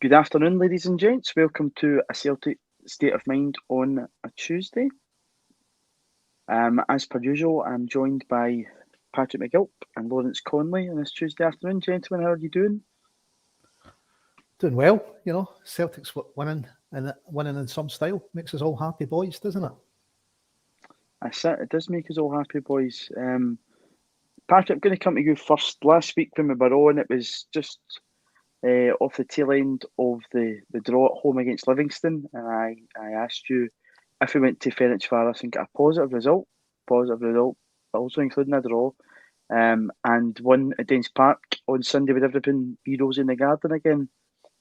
Good afternoon, ladies and gents. Welcome to a Celtic State of Mind on a Tuesday. As per usual, I'm joined by Patrick McGilp and Lawrence Conley on this Tuesday afternoon. Gentlemen, how are you doing? Doing well, Celtic's winning and winning in some style makes us all happy boys, doesn't it? It does make us all happy, boys. Patrick, I'm going to come to you first. Last week when we were on, it was just off the tail end of the draw at home against Livingston, and I asked you if we went to Ferencvaros and got a positive result, also including a draw, and won at Danes Park on Sunday, would everything be rosy in the garden again?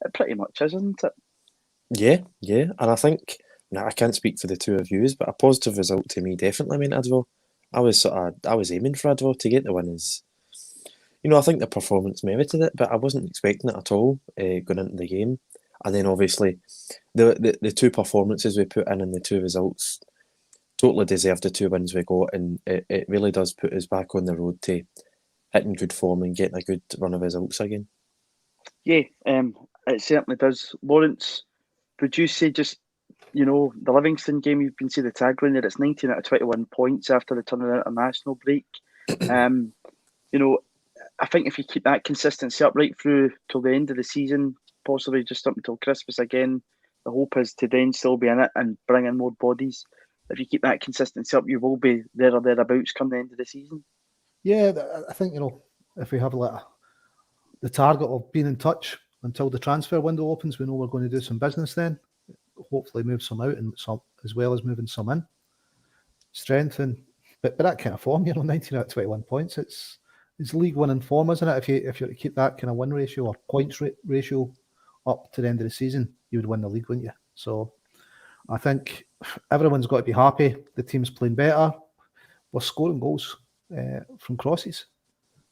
It pretty much is, isn't it? Yeah, and I think I can't speak for the two of you, but a positive result to me definitely meant a draw. I was aiming for a draw to get the win. I think the performance merited it, but I wasn't expecting it at all going into the game. And then obviously the two performances we put in and the two results totally deserved the two wins we got, and it really does put us back on the road to hitting good form and getting a good run of results again. Yeah, it certainly does. Lawrence, would you say just, the Livingston game, you can see the tagline there, it's 19 out of 21 points after the turn of the international break. I think if you keep that consistency up right through till the end of the season, possibly just up until Christmas again, the hope is to then still be in it and bring in more bodies. If you keep that consistency up, you will be there or thereabouts come the end of the season. Yeah, I think, if we have the target of being in touch until the transfer window opens, we know we're going to do some business then. Hopefully move some out and some as well as moving some in. Strengthen, but that kind of form, 19 out of 21 points, it's league winning form, isn't it? If you keep that kind of win ratio or points ratio up to the end of the season, you would win the league, wouldn't you? So I think everyone's got to be happy. The team's playing better. We're scoring goals from crosses.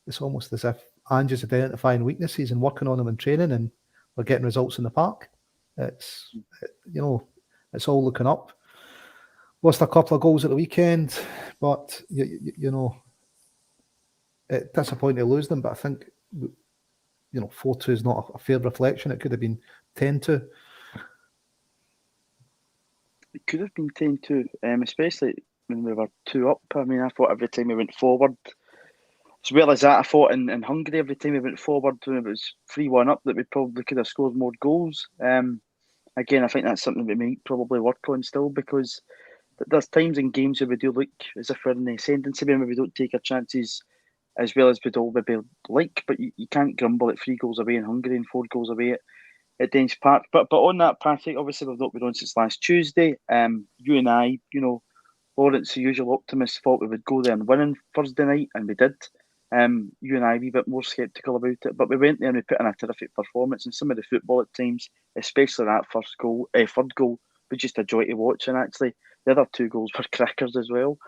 It's almost as if Ange is identifying weaknesses and working on them in training, and we're getting results in the park. It's all looking up. Lost a couple of goals at the weekend, but it's disappointing to lose them. But I think 4-2 is not a fair reflection. It could have been 10-2. It could have been 10-2, especially when we were 2 up. I mean, I thought every time we went forward, as well as that, I thought in Hungary, every time we went forward when it was 3-1 up, that we probably could have scored more goals. Again, I think that's something we might probably work on still, because there's times in games where we do look as if we're in the ascendancy, when we don't take our chances as well as we'd all maybe like, but you can't grumble at 3 goals away in Hungary and 4 goals away at Danes Park. But on that, Patrick, obviously we've not been on since last Tuesday. You and I, Lawrence, the usual optimist, thought we would go there and win on Thursday night, and we did. You and I a wee bit more sceptical about it, but we went there and we put in a terrific performance, and some of the football at times, especially that third goal, was just a joy to watch. And actually, the other 2 goals were crackers as well.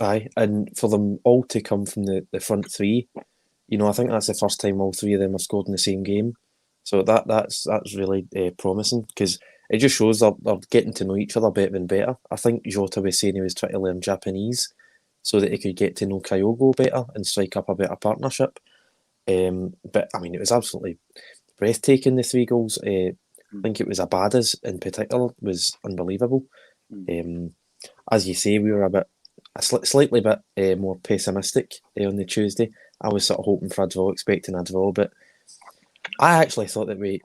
Aye, and for them all to come from the front three, I think that's the first time all 3 of them have scored in the same game. So that's really promising, because it just shows they're getting to know each other better and better. I think Jota was saying he was trying to learn Japanese so that he could get to know Kyogo better and strike up a better partnership. But I mean, it was absolutely breathtaking, the 3 goals. I think it was Abada's in particular was unbelievable. As you say, we were slightly bit more pessimistic on the Tuesday. I was sort of hoping for a draw, expecting a draw, but I actually thought that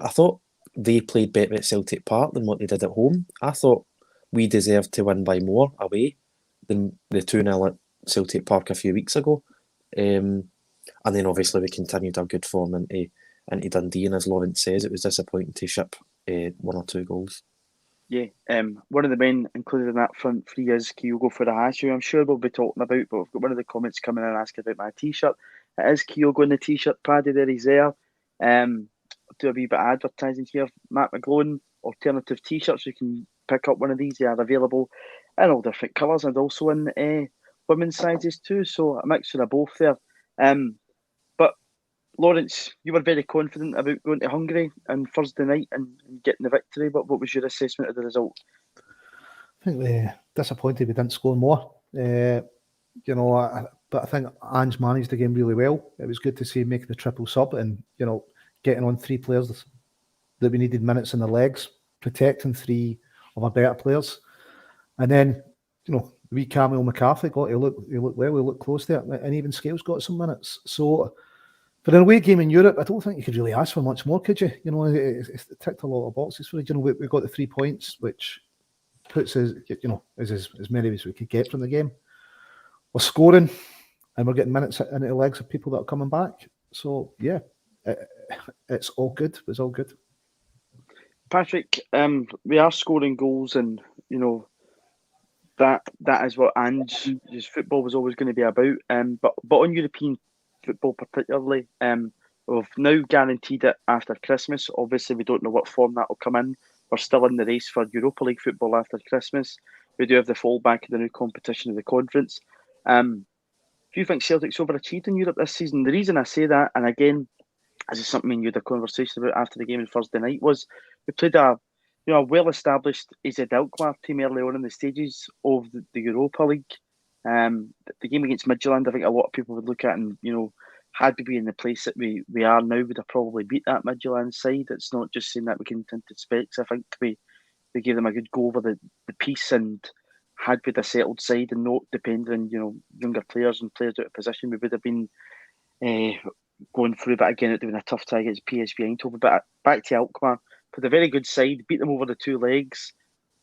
I thought they played better at Celtic Park than what they did at home. I thought we deserved to win by more away than the 2-0 at Celtic Park a few weeks ago. And then obviously we continued our good form into Dundee, and as Lawrence says, it was disappointing to ship 1 or 2 goals. Yeah, one of the men included in that front 3 is Kyogo Furuhashi, I'm sure we'll be talking about, but we've got one of the comments coming in asking about my t-shirt. It is Kyogo in the t-shirt, Paddy, there, he's there. Do a wee bit of advertising here. Matt McGlone, alternative t-shirts, you can pick up one of these. They are available in all different colours and also in women's sizes too, so a mixture of both there. But Lawrence, you were very confident about going to Hungary on Thursday night and getting the victory, but what was your assessment of the result? I think we're disappointed we didn't score more. But I think Ange managed the game really well. It was good to see him making the triple sub and, getting on 3 players that we needed minutes in the legs, protecting 3 of our better players. And then, wee Camille McCarthy got to look well, we looked close there, and even Scales got some minutes. So for an away game in Europe, I don't think you could really ask for much more, could you? It ticked a lot of boxes for it. We got the 3 points, which puts us, as many as we could get from the game. We're scoring, and we're getting minutes into the legs of people that are coming back. So yeah, it's all good. It's all good. Patrick, we are scoring goals, and that is what Ange's football was always going to be about. But on European football particularly, we've now guaranteed it after Christmas. Obviously, we don't know what form that will come in. We're still in the race for Europa League football after Christmas. We do have the fallback of the new competition of the conference. Do you think Celtic's overachieved in Europe this season? The reason I say that, and again, this is something you had a conversation about after the game on Thursday night, was we played a well-established AZ Alkmaar team early on in the stages of the Europa League. The game against Midtjylland, I think a lot of people would look at and, had we been in the place that we are now, would have probably beat that Midtjylland side. It's not just saying that we can tinted specs. I think we gave them a good go over the piece, and had we a settled side and not depending on, younger players and players out of position, we would have been going through. But again, it would have been a tough tie against PSV Eindhoven. But back to Alkmaar, put a very good side, beat them over the 2 legs,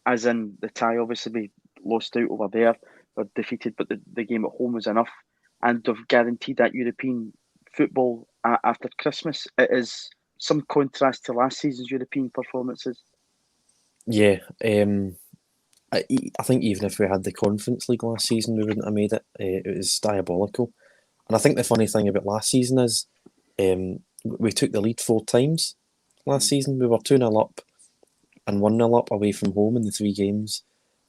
as in the tie. Obviously, we lost out over there, were defeated, but the game at home was enough, and they've guaranteed that European football after Christmas. It is some contrast to last season's European performances. Yeah, I think even if we had the Conference League last season, we wouldn't have made it. It was diabolical. And I think the funny thing about last season is we took the lead 4 times last season. We were 2-0 up and 1-0 up away from home in the 3 games.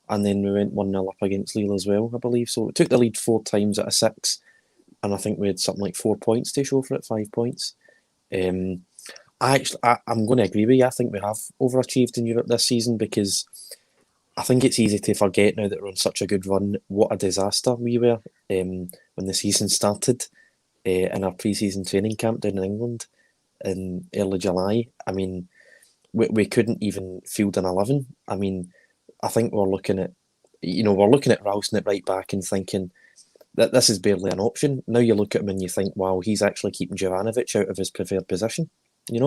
And then we went 1-0 up against Lille as well, I believe. So we took the lead 4 times out of 6. And I think we had something like 4 points to show for it, 5 points. I'm going to agree with you. I think we have overachieved in Europe this season, because I think it's easy to forget now that we're on such a good run what a disaster we were when the season started in our pre-season training camp down in England in early July. I mean, we couldn't even field an 11. I mean, I think we're looking at Ralston at right back and thinking that this is barely an option. Now you look at him and you think, wow, he's actually keeping Jovanovic out of his preferred position. We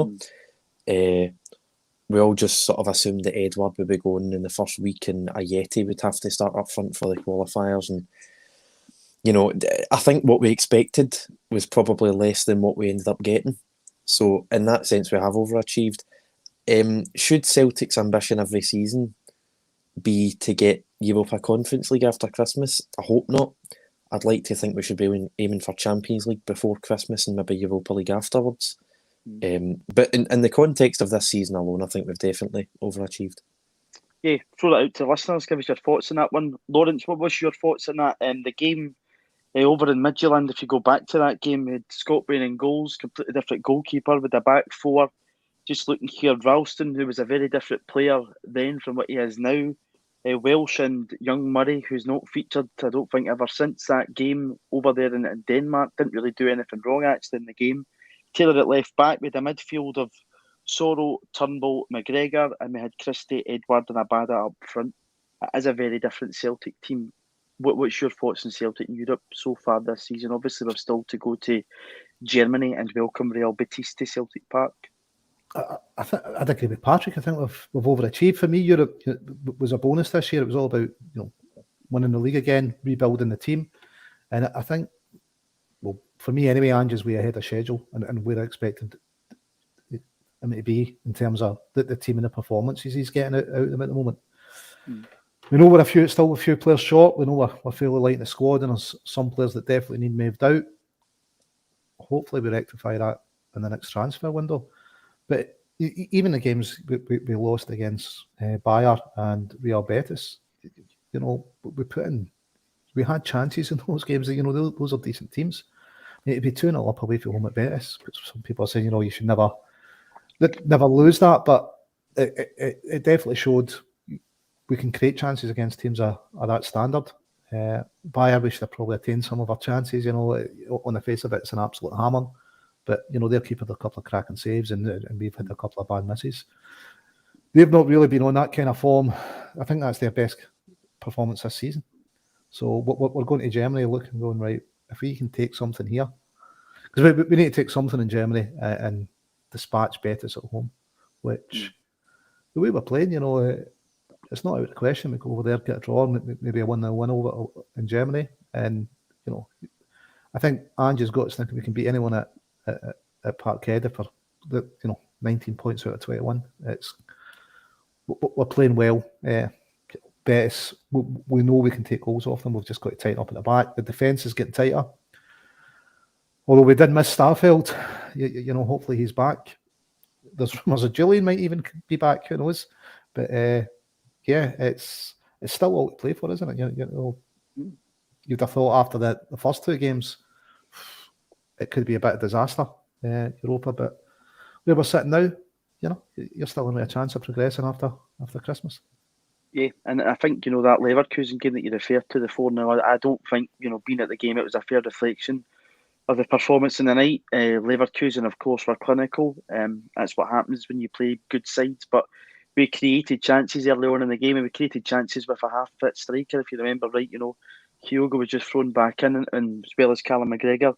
all just sort of assumed that Edward would be going in the first week and Ayeti would have to start up front for the qualifiers. And, I think what we expected was probably less than what we ended up getting. So in that sense, we have overachieved. Should Celtic's ambition every season be to get Europa Conference League after Christmas? I hope not. I'd like to think we should be aiming for Champions League before Christmas and maybe Europa League afterwards. But in the context of this season alone, I think we've definitely overachieved. Yeah, throw that out to listeners. Give us your thoughts on that one. Lawrence, what was your thoughts on that? The game over in Midtjylland, if you go back to that game, we had Scott Bain in goals, completely different goalkeeper with a back 4. Just looking here, Ralston, who was a very different player then from what he is now. Welsh and young Murray, who's not featured, I don't think, ever since that game over there in Denmark. Didn't really do anything wrong, actually, in the game. Taylor at left back with a midfield of Sorrow, Turnbull, McGregor, and we had Christie, Edward and Abada up front. It is a very different Celtic team. What's your thoughts on Celtic in Europe so far this season? Obviously, we're still to go to Germany and welcome Real Betis to Celtic Park. I'd agree with Patrick. I think we've overachieved. For me, Europe was a bonus this year. It was all about winning the league again, rebuilding the team, and I think, well, for me anyway, Ange is way ahead of schedule and where I expected him to be in terms of the team and the performances he's getting out of them at the moment. We know we're still a few players short. We know we're fairly light in the squad, and there's some players that definitely need moved out. Hopefully, we rectify that in the next transfer window. But even the games we lost against Bayer and Real Betis, we had chances in those games. Those are decent teams. It'd be 2-0 up away from home at Betis. Some people are saying, you should never lose that, but it definitely showed we can create chances against teams of that standard. Bayer, we should have probably attained some of our chances. On the face of it, it's an absolute hammer. but their keeper had a couple of cracking saves, and we've had a couple of bad misses. They've not really been on that kind of form. I think that's their best performance this season. So we're going to Germany looking, going, right, if we can take something here, because we need to take something in Germany and dispatch Betis at home, which the way we're playing, it's not out of the question. We go over there, get a draw, maybe a 1-0 win over in Germany, and I think Ange has got us thinking we can beat anyone at Parkhead for the 19 points out of 21. We're playing well. Betis, we know we can take goals off them. We've just got to tighten up at the back. The defence is getting tighter. Although we did miss Starfelt, hopefully he's back. There's rumours that Julian might even be back. Who knows? But it's still all to play for, isn't it? You'd have thought after the first two games, it could be a bit of disaster, Europa. But where we're sitting now, you're still in a chance of progressing after Christmas. Yeah, and I think, that Leverkusen game that you referred to, the 4-0, I don't think, being at the game, it was a fair reflection of the performance in the night. Leverkusen, of course, were clinical. That's what happens when you play good sides. But we created chances early on in the game, and we created chances with a half-fit striker, if you remember right. Kyogo was just thrown back in, and as well as Callum McGregor.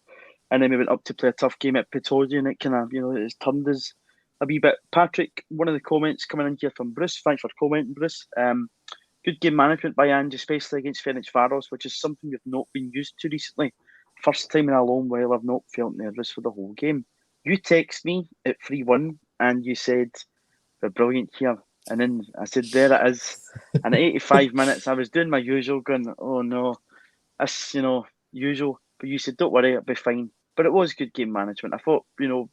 And then we went up to play a tough game at Pittodie, and it kind of, it's turned us a wee bit. Patrick, one of the comments coming in here from Bruce. Thanks for commenting, Bruce. Good game management by Ange, especially against Ferencvaros, which is something we've not been used to recently. First time in a long while I've not felt nervous for the whole game. You text me at 3-1 and you said, "We're brilliant here." And then I said, "There it is." And at 85 minutes, I was doing my usual, going, "Oh no, that's, usual." But you said, "Don't worry, it'll be fine." But it was good game management. I thought, when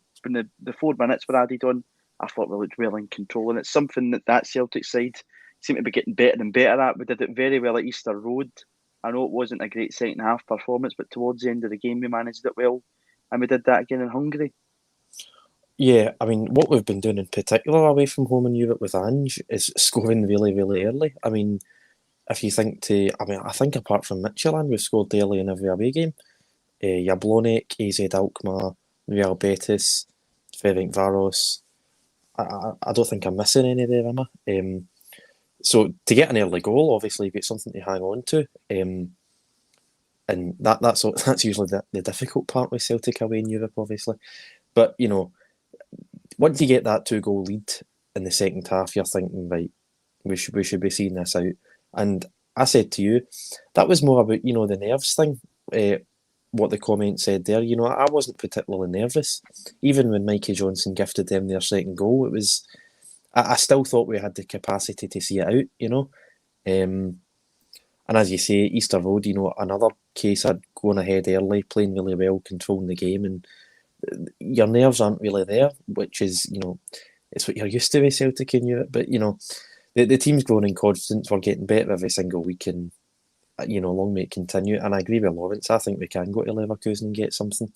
the 4 minutes were added on, I thought we looked well in control. And it's something that Celtic side seem to be getting better and better at. We did it very well at Easter Road. I know it wasn't a great second half performance, but towards the end of the game, we managed it well. And we did that again in Hungary. Yeah, I mean, what we've been doing in particular away from home in Europe with Ange is scoring really, really early. I mean, if you think I think apart from Midtjylland, we've scored early in every away game. Jablonec, AZ Alkmaar, Real Betis, Ferencvaros. I don't think I'm missing any there, am I? So to get an early goal, obviously you've got something to hang on to. And that's usually the difficult part with Celtic away in Europe, obviously. But, once you get that 2-goal lead in the second half, you're thinking, right, we should be seeing this out. And I said to you, that was more about, the nerves thing, what the comment said there. I wasn't particularly nervous. Even when Mikey Johnson gifted them their second goal, I still thought we had the capacity to see it out, And as you say, Easter Road, another case I'd gone ahead early, playing really well, controlling the game, and your nerves aren't really there, which is, it's what you're used to with Celtic in Europe. But, the team's growing in confidence. We're getting better every single week, and, long may it continue. And I agree with Lawrence. I think we can go to Leverkusen and get something.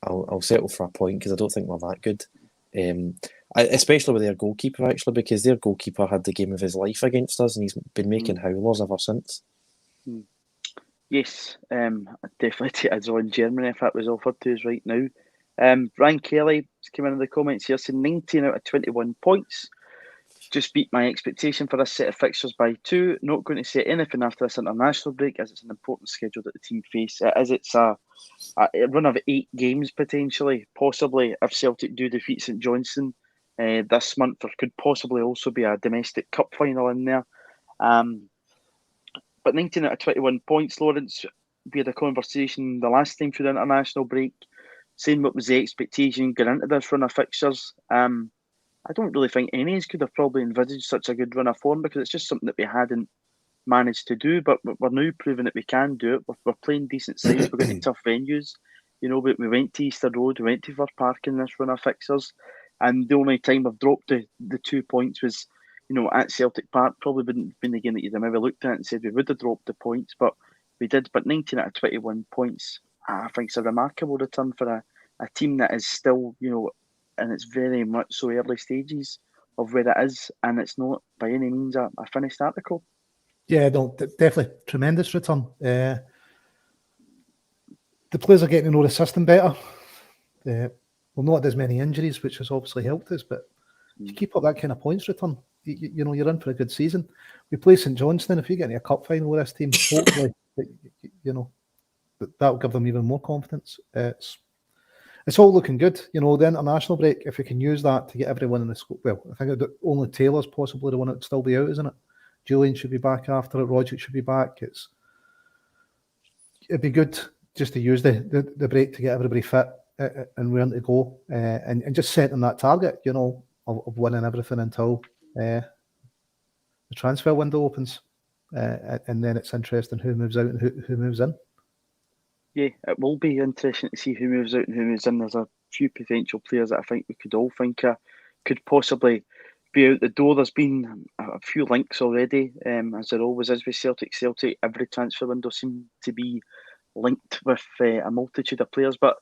I'll settle for a point because I don't think we're that good. Especially with their goalkeeper, actually, because their goalkeeper had the game of his life against us, and he's been making howlers ever since. Yes, I'd definitely take a draw in Germany if that was offered to us right now. Ryan Kelly came in the comments here, saying 19 out of 21 points. Just beat my expectation for this set of fixtures by 2. Not going to say anything after this international break, as it's an important schedule that the team face. As it's a run of 8 games potentially, possibly if Celtic do defeat St Johnstone this month. There could possibly also be a domestic cup final in there. But 19 out of 21 points, Lawrence, we had a conversation the last time through the international break, saying what was the expectation going into this run of fixtures. I don't really think any of us could have probably envisaged such a good run of form, because it's just something that we hadn't managed to do, but we're now proving that we can do it. We're playing decent sides, we're getting tough venues. We went to Easter Road, we went to Vere Park in this run of fixtures, and the only time we've dropped the 2 points was at Celtic Park. Probably wouldn't have been the game that you'd have maybe looked at and said we would have dropped the points, but we did. But 19 out of 21 points, I think it's a remarkable return for a team that is still, and it's very much so early stages of where it is, and it's not by any means a finished article. Yeah, no, definitely tremendous return. The players are getting to know the system better. we've not had as many injuries, which has obviously helped us. But if you keep up that kind of points return, you know, you're in for a good season. We play St Johnstone. If you get into a cup final with this team, hopefully, you know, that'll give them even more confidence. It's all looking good. You know, the international break, if we can use that to get everyone in the scope. Well, I think only Taylor's possibly the one that would still be out, isn't it? Julian should be back after it. Roger should be back. It'd be good just to use the break to get everybody fit and where to go, and just setting that target, you know, of winning everything until the transfer window opens, and then it's interesting who moves out and who moves in. Yeah, it will be interesting to see who moves out and who moves in. There's a few potential players that I think we could all think could possibly be out the door. There's been a few links already, as there always is with Celtic. Celtic, every transfer window seems to be linked with a multitude of players. But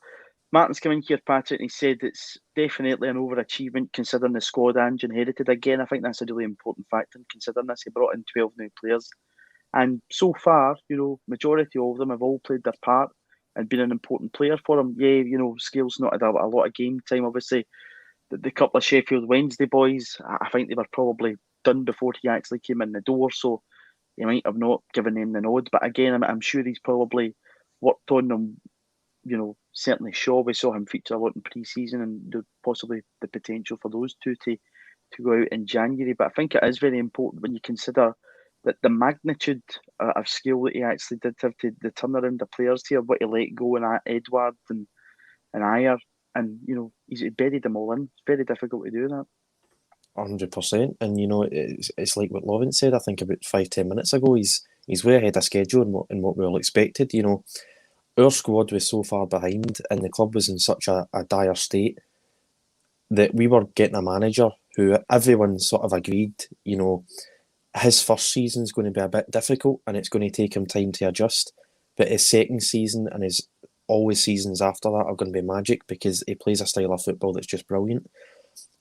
Martin's come in here, Patrick, and he said it's definitely an overachievement considering the squad Ange inherited. Again, I think that's a really important factor considering this. He brought in 12 new players. And so far, you know, majority of them have all played their part and been an important player for him. Yeah, you know, Scales not had a lot of game time. Obviously, the couple of Sheffield Wednesday boys, I think they were probably done before he actually came in the door. So he might have not given them the nod. But again, I'm sure he's probably worked on them. You know, certainly Shaw, we saw him feature a lot in pre-season, and possibly the potential for those two to go out in January. But I think it is very important when you consider that the magnitude of skill that he actually did have to the turnaround the players here, what he let go in Edward and Ayer, and you know, he's buried them all in. It's very difficult to do that. 100%, and you know, it's like what Lawrence said. I think about 5-10 minutes ago. He's way ahead of schedule in what we all expected. You know, our squad was so far behind, and the club was in such a dire state that we were getting a manager who everyone sort of agreed, you know, his first season is going to be a bit difficult and it's going to take him time to adjust. But his second season and his always seasons after that are going to be magic because he plays a style of football that's just brilliant.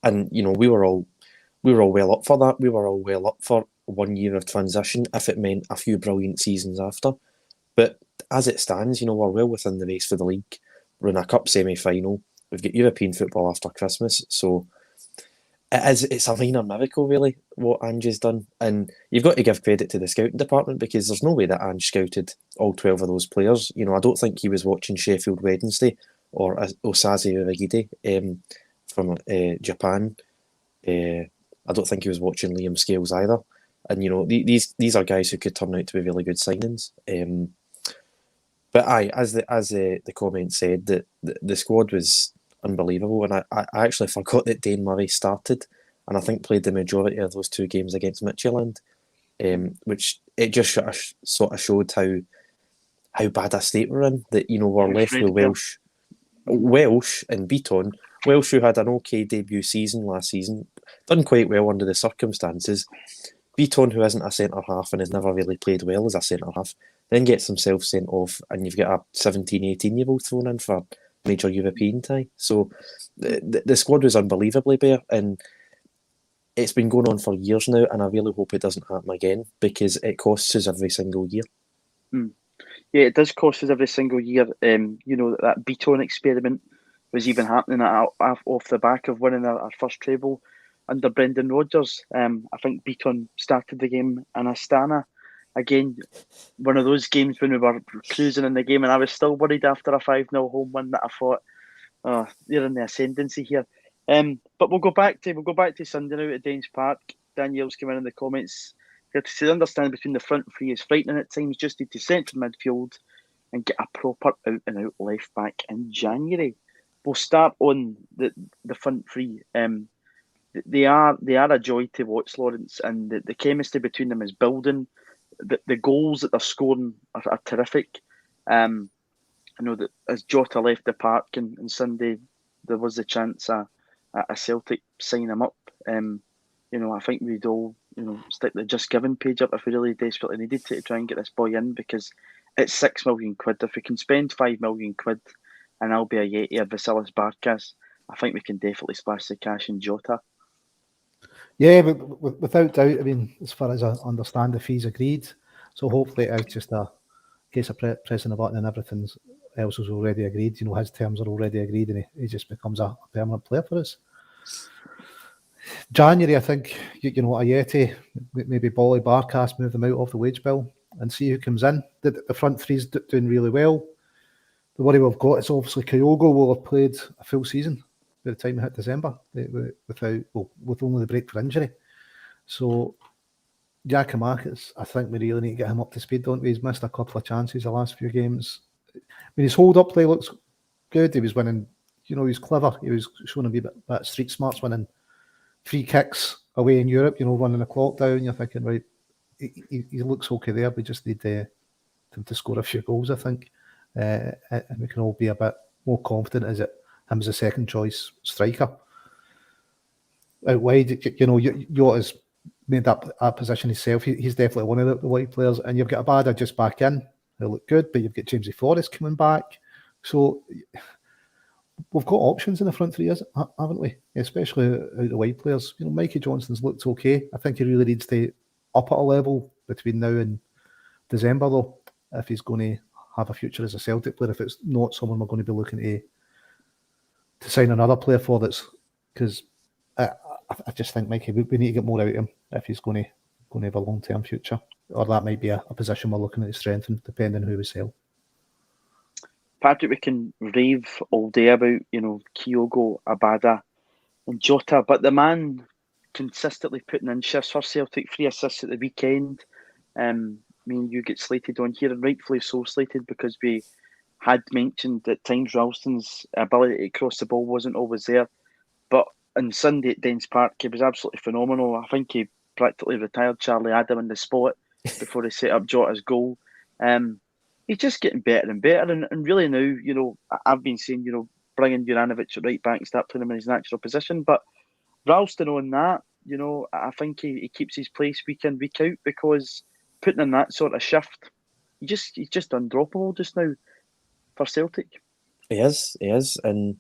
And you know, we were all well up for that. We were all well up for 1 year of transition if it meant a few brilliant seasons after. But as it stands, you know, we're well within the race for the league. We're in a cup semi-final. We've got European football after Christmas, so it's a minor miracle, really, what Ange has done. And you've got to give credit to the scouting department because there's no way that Ange scouted all 12 of those players. You know, I don't think he was watching Sheffield Wednesday or Osaze Uragide from Japan. I don't think he was watching Liam Scales either. And, you know, these are guys who could turn out to be really good signings. But as the comment said, that the squad was unbelievable, and I actually forgot that Dane Murray started, and I think played the majority of those two games against Midtjylland, which it just sort of showed how bad a state we're in. That, you know, we're left with Welsh and Beaton. Welsh, who had an okay debut season last season, done quite well under the circumstances. Beaton, who isn't a centre half and has never really played well as a centre half, then gets himself sent off, and you've got a 17, 18-year-old thrown in for major European tie. So the squad was unbelievably bare, and it's been going on for years now, and I really hope it doesn't happen again because it costs us every single year. Yeah, it does cost us every single year. You know, that Beaton experiment was even happening off the back of winning our first treble under Brendan Rodgers. I think Beaton started the game in Astana. Again, one of those games when we were cruising in the game, and I was still worried after a 5-0 home win that I thought, they're in the ascendancy here. But we'll go back to Sunday now at Danes Park. Danielle's come in the comments here to say the understanding between the front three is frightening at times. Just need to centre midfield and get a proper out and out left back in January. We'll start on the front three. They are a joy to watch, Lawrence, and the chemistry between them is building. The goals that they're scoring are terrific. I know that as Jota left the park on Sunday, there was a chance a Celtic sign him up. You know, I think we'd all, you know, stick the Just Giving page up if we really desperately needed to try and get this boy in, because it's £6 million. If we can spend £5 million and I'll be a Yeti or Vasilis Barkas, I think we can definitely splash the cash in Jota. Yeah, but without doubt, I mean, as far as I understand, the fee's agreed. So hopefully it's just a case of pressing a button and everything's else was already agreed. His terms are already agreed, and he just becomes a permanent player for us. January, I think, Ayeti, maybe Bolly, Barkas, move them out off the wage bill and see who comes in. The front three's doing really well. The worry we've got is obviously Kyogo will have played a full season by the time we hit December with only the break for injury. So Giacomakis, I think we really need to get him up to speed, don't we? He's missed a couple of chances the last few games. His hold-up play looks good. He was winning, he was clever. He was showing a bit of street smarts, winning free kicks away in Europe, running the clock down. You're thinking, right, he looks okay there. We just need him to score a few goals, I think. And we can all be a bit more confident as him as a second choice striker. Out wide, Yota's made that position himself. He's definitely one of the wide players. And you've got Abada just back in, who look good, but you've got Jamesy Forrest coming back. So we've got options in the front three, haven't we? Especially out the wide players. Mikey Johnson's looked okay. I think he really needs to up at a level between now and December, though, if he's going to have a future as a Celtic player. If it's not someone we're going to be looking to sign another player for, because I just think, Mikey, we need to get more out of him if he's going to have a long-term future. Or that might be a position we're looking at to strengthen, depending on who we sell. Patrick, we can rave all day about, Kyogo, Abada and Jota, but the man consistently putting in shifts for Celtic, 3 assists at the weekend. You get slated on here, and rightfully so slated, because we had mentioned at times Ralston's ability to cross the ball wasn't always there. But on Sunday at Dens Park, he was absolutely phenomenal. I think he practically retired Charlie Adam in the spot before he set up Jota's goal. He's just getting better and better, and really now, I've been saying, bringing Juranovic at right back and start putting him in his natural position. But Ralston on that, I think he keeps his place week in, week out, because putting in that sort of shift, he's just undroppable just now for Celtic. He is, and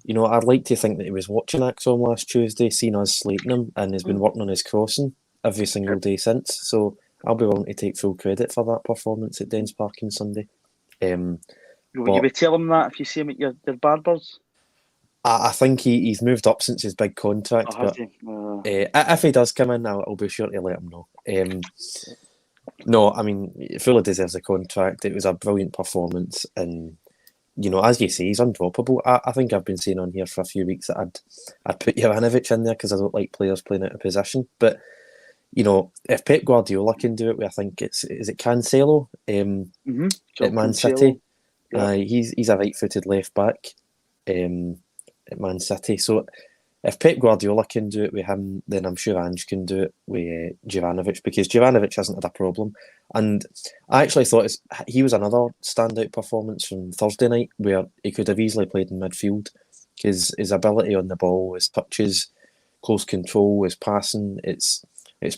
I'd like to think that he was watching ACSOM last Tuesday, seeing us slating him, and has been working on his crossing every single day since. So I'll be willing to take full credit for that performance at Dens Park on Sunday. Will you be telling him that if you see him at your Barbers? I think he's moved up since his big contract. Oh, but if he does come in, I'll be sure to let him know. No, I mean, he fully deserves a contract. It was a brilliant performance, and as you say, he's undroppable. I think I've been saying on here for a few weeks that I'd put Juranovic in there because I don't like players playing out of position. But if Pep Guardiola can do it, I think is it Cancelo at Man City. Yeah. He's a right-footed left back at Man City. So if Pep Guardiola can do it with him, then I'm sure Ange can do it with Juranovic, because Juranovic hasn't had a problem. And I actually thought he was another standout performance from Thursday night, where he could have easily played in midfield, because his ability on the ball, his touches, close control, his passing, it's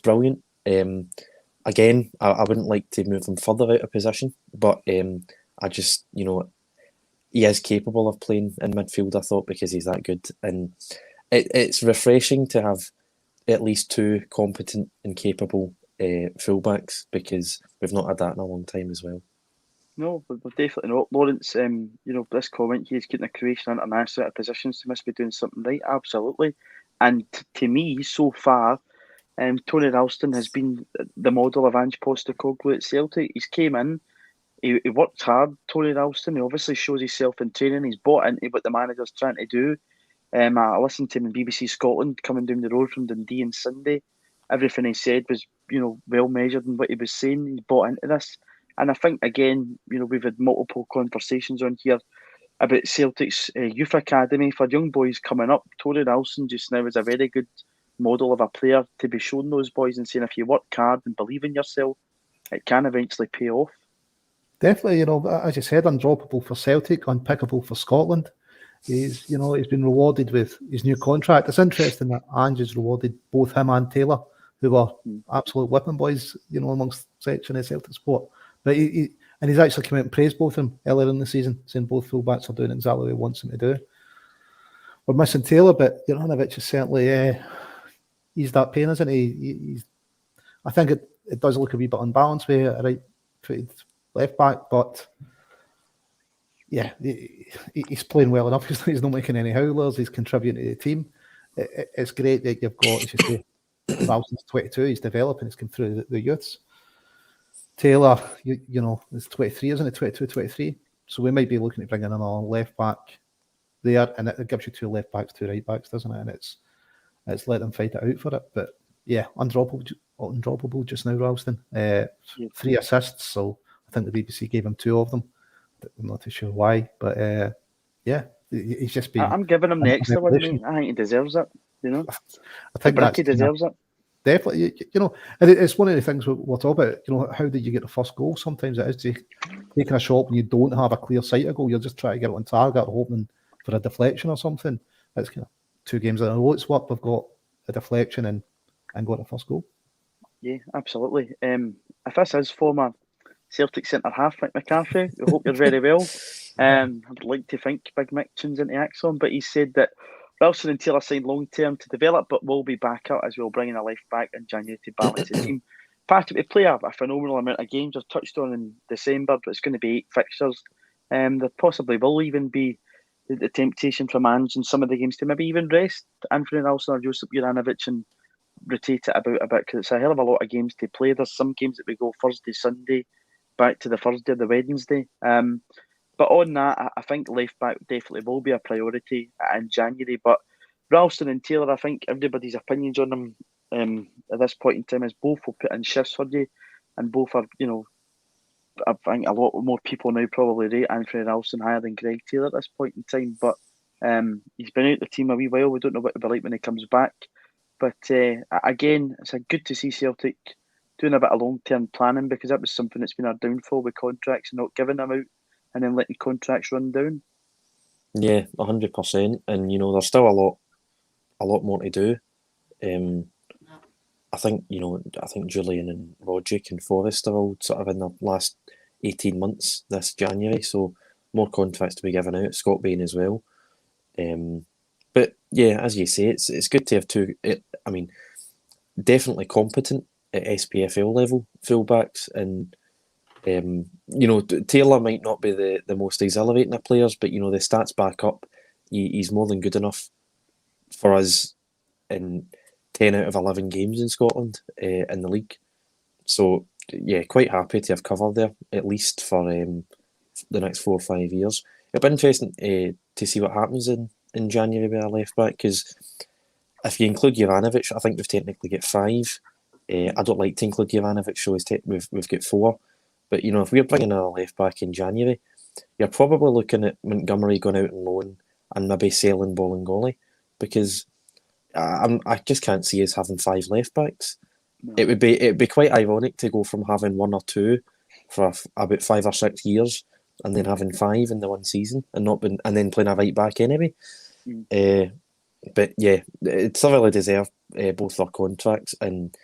brilliant. Again, I wouldn't like to move him further out of position, but I just, he is capable of playing in midfield, I thought, because he's that good. And it's refreshing to have at least 2 competent and capable fullbacks, because we've not had that in a long time as well. No, we've definitely not. Lawrence, this comment, he's getting a Croatian international out of positions, he must be doing something right. Absolutely. And to me, so far, Tony Ralston has been the model of Ange Postecoglou at Celtic. He's came in, he worked hard, Tony Ralston. He obviously shows himself in training. He's bought into what the manager's trying to do. I listened to him in BBC Scotland coming down the road from Dundee on Sunday. Everything he said was, well measured in what he was saying. He's bought into this. And I think, again, we've had multiple conversations on here about Celtic's youth academy for young boys coming up. Tony Ralston just now is a very good model of a player to be showing those boys and saying, if you work hard and believe in yourself, it can eventually pay off. Definitely, as you said, undroppable for Celtic, unpickable for Scotland. He's been rewarded with his new contract. It's interesting that Ange has rewarded both him and Taylor, who were absolute whipping boys, amongst section of Celtic sport. But he's actually come out and praised both of them earlier in the season, saying both fullbacks are doing exactly what he wants them to do. We're missing Taylor, but Juranovic is certainly he's that pain, isn't he? I think it does look a wee bit unbalanced with a right-footed left back, but yeah, he's playing well enough. He's not making any howlers. He's contributing to the team. It's great that you've got, as you say, Ralston's 22. He's developing. He's come through the youths. Taylor, you know, is 23, isn't it? 22, 23. So we might be looking at bringing another left back there, and it gives you 2 left backs, 2 right backs, doesn't it? And it's let them fight it out for it. But yeah, undroppable just now, Ralston. 3 assists, so I think the BBC gave him 2 of them. I'm not too sure why, but yeah, he's just been. I'm giving him the extra one, mate. I think he deserves it. You know, I think he deserves it. Definitely, you know, and it's one of the things we're talking about. You know, how did you get the first goal? Sometimes it is taking a shot when you don't have a clear sight of goal. You're just trying to get it on target, hoping for a deflection or something. It's kind of 2 games in a row it's worked. We've got a deflection and got a first goal. Yeah, absolutely. If this is former Celtic centre half Mick McCarthy, we hope you're very well. I'd like to think Big Mick tunes into ACSOM, but he said that Ralston and Taylor signed long term to develop, but will be back out as we'll bring in a left back in January to balance the team. Patrick, we play a phenomenal amount of games. I've touched on in December, but it's going to be 8 fixtures. There possibly will even be the temptation from Ange in some of the games to maybe even rest Anthony Ralston or Josip Juranovic and rotate it about a bit, because it's a hell of a lot of games to play. There's some games that we go Thursday, Sunday, back to the Thursday or the Wednesday. But on that, I think left back definitely will be a priority in January. But Ralston and Taylor, I think everybody's opinions on them at this point in time is both will put in shifts for you, and both are, you know, I think a lot more people now probably rate Anthony Ralston higher than Greg Taylor at this point in time. But he's been out the team a wee while. We don't know what it'll be like when he comes back. But again, it's good to see Celtic doing a bit of long-term planning, because that was something that's been our downfall with contracts and not giving them out and then letting contracts run down. Yeah, 100%. And you know, there's still a lot more to do. I think Julian and Roderick and Forrest are all sort of in the last 18 months this January, so more contracts to be given out. Scott Bain as well. But yeah, as you say, it's good to have 2. I mean, definitely competent at SPFL level fullbacks, and you know, Taylor might not be the most exhilarating of players, but you know, the stats back up. He's more than good enough for us in 10 out of 11 games in Scotland in the league. So yeah, quite happy to have cover there, at least for the next 4 or 5 years. It'll be interesting to see what happens in January with our left back, because if you include Juranovic, I think we've technically got 5. I don't like to include Juranovic, so we've got 4. But you know, if we're bringing our left back in January, you're probably looking at Montgomery going out on loan and maybe selling Bolingoli, because I just can't see us having 5 left backs. No. It'd be quite ironic to go from having 1 or 2 for about 5 or 6 years, and then having 5 in the one season, and then playing a right back anyway. But yeah, it thoroughly deserve both their contracts, and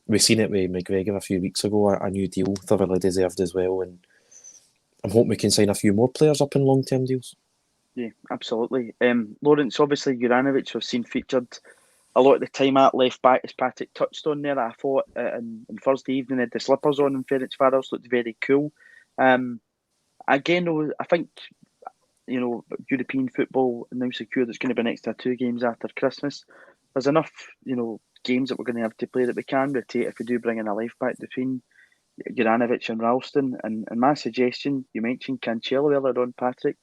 we've seen it with McGregor a few weeks ago. A new deal thoroughly deserved as well, and I'm hoping we can sign a few more players up in long-term deals. Yeah, absolutely. Lawrence, obviously Juranovic we've seen featured a lot of the time at left back, as Patrick touched on there. I thought on Thursday evening had the slippers on, and Ferencváros looked very cool. Again, though, I think, you know, European football now secured it's going to be next to 2 games after Christmas. There's enough, you know, games that we're going to have to play that we can rotate if we do bring in a left back between Juranovic and Ralston. And my suggestion, you mentioned Cancelo earlier on, Patrick.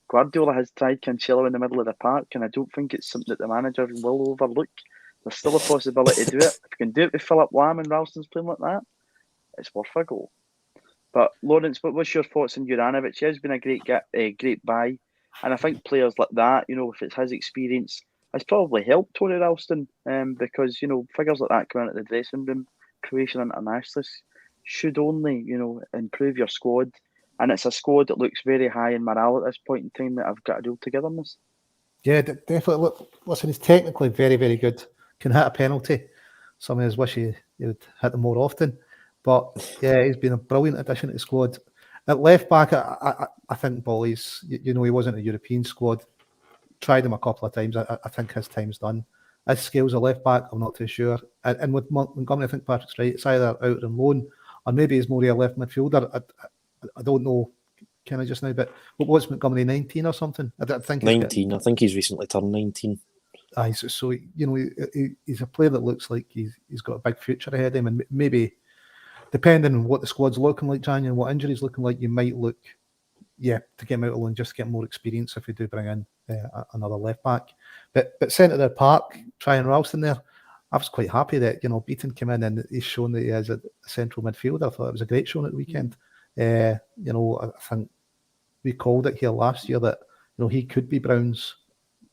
Guardiola has tried Cancelo in the middle of the park, and I don't think it's something that the manager will overlook. There's still a possibility to do it. If you can do it with Philip Lam and Ralston's playing like that, it's worth a goal. But Lawrence, what's your thoughts on Juranovic? He has been a great buy, and I think players like that, you know, if it's his experience, has probably helped Tony Ralston, because, you know, figures like that coming out of the dressing room, Croatian internationalists, should only, you know, improve your squad. And it's a squad that looks very high in morale at this point in time that I've got a real togetherness. Yeah, definitely. Look, listen, he's technically very, very good. Can hit a penalty. Some of us wish he would hit them more often. But yeah, he's been a brilliant addition to the squad. At left back, I think Bolly's, you know, he wasn't a European squad. Tried him a couple of times. I think his time's done. His skills at left back, I'm not too sure. And with Montgomery, I think Patrick's right. It's either out on loan, or maybe he's more a left midfielder. I don't know kind of just now. But what's Montgomery, 19 or something? I think he's 19. I think he's recently turned 19. Aye, so he's a player that looks like he's got a big future ahead of him, and maybe depending on what the squad's looking like, January, and what injuries looking like, you might look, to get him out alone, just get more experience if we do bring in another left back. But centre of the park, trying Ralston there, I was quite happy that Beaton came in and he's shown that he is a central midfielder. I thought it was a great showing at the weekend. I think we called it here last year that he could be Brown's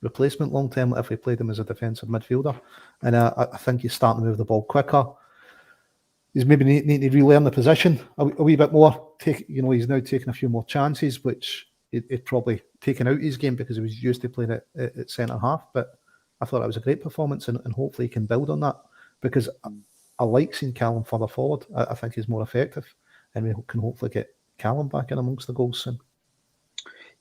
replacement long term if we played him as a defensive midfielder, and I think he's starting to move the ball quicker. He's maybe needing to relearn the position a wee bit more. He's now taking a few more chances, which it probably taken out his game because he was used to playing at centre half. But I thought that was a great performance, and hopefully he can build on that, because I like seeing Callum further forward. I think he's more effective, and we can hopefully get Callum back in amongst the goals soon.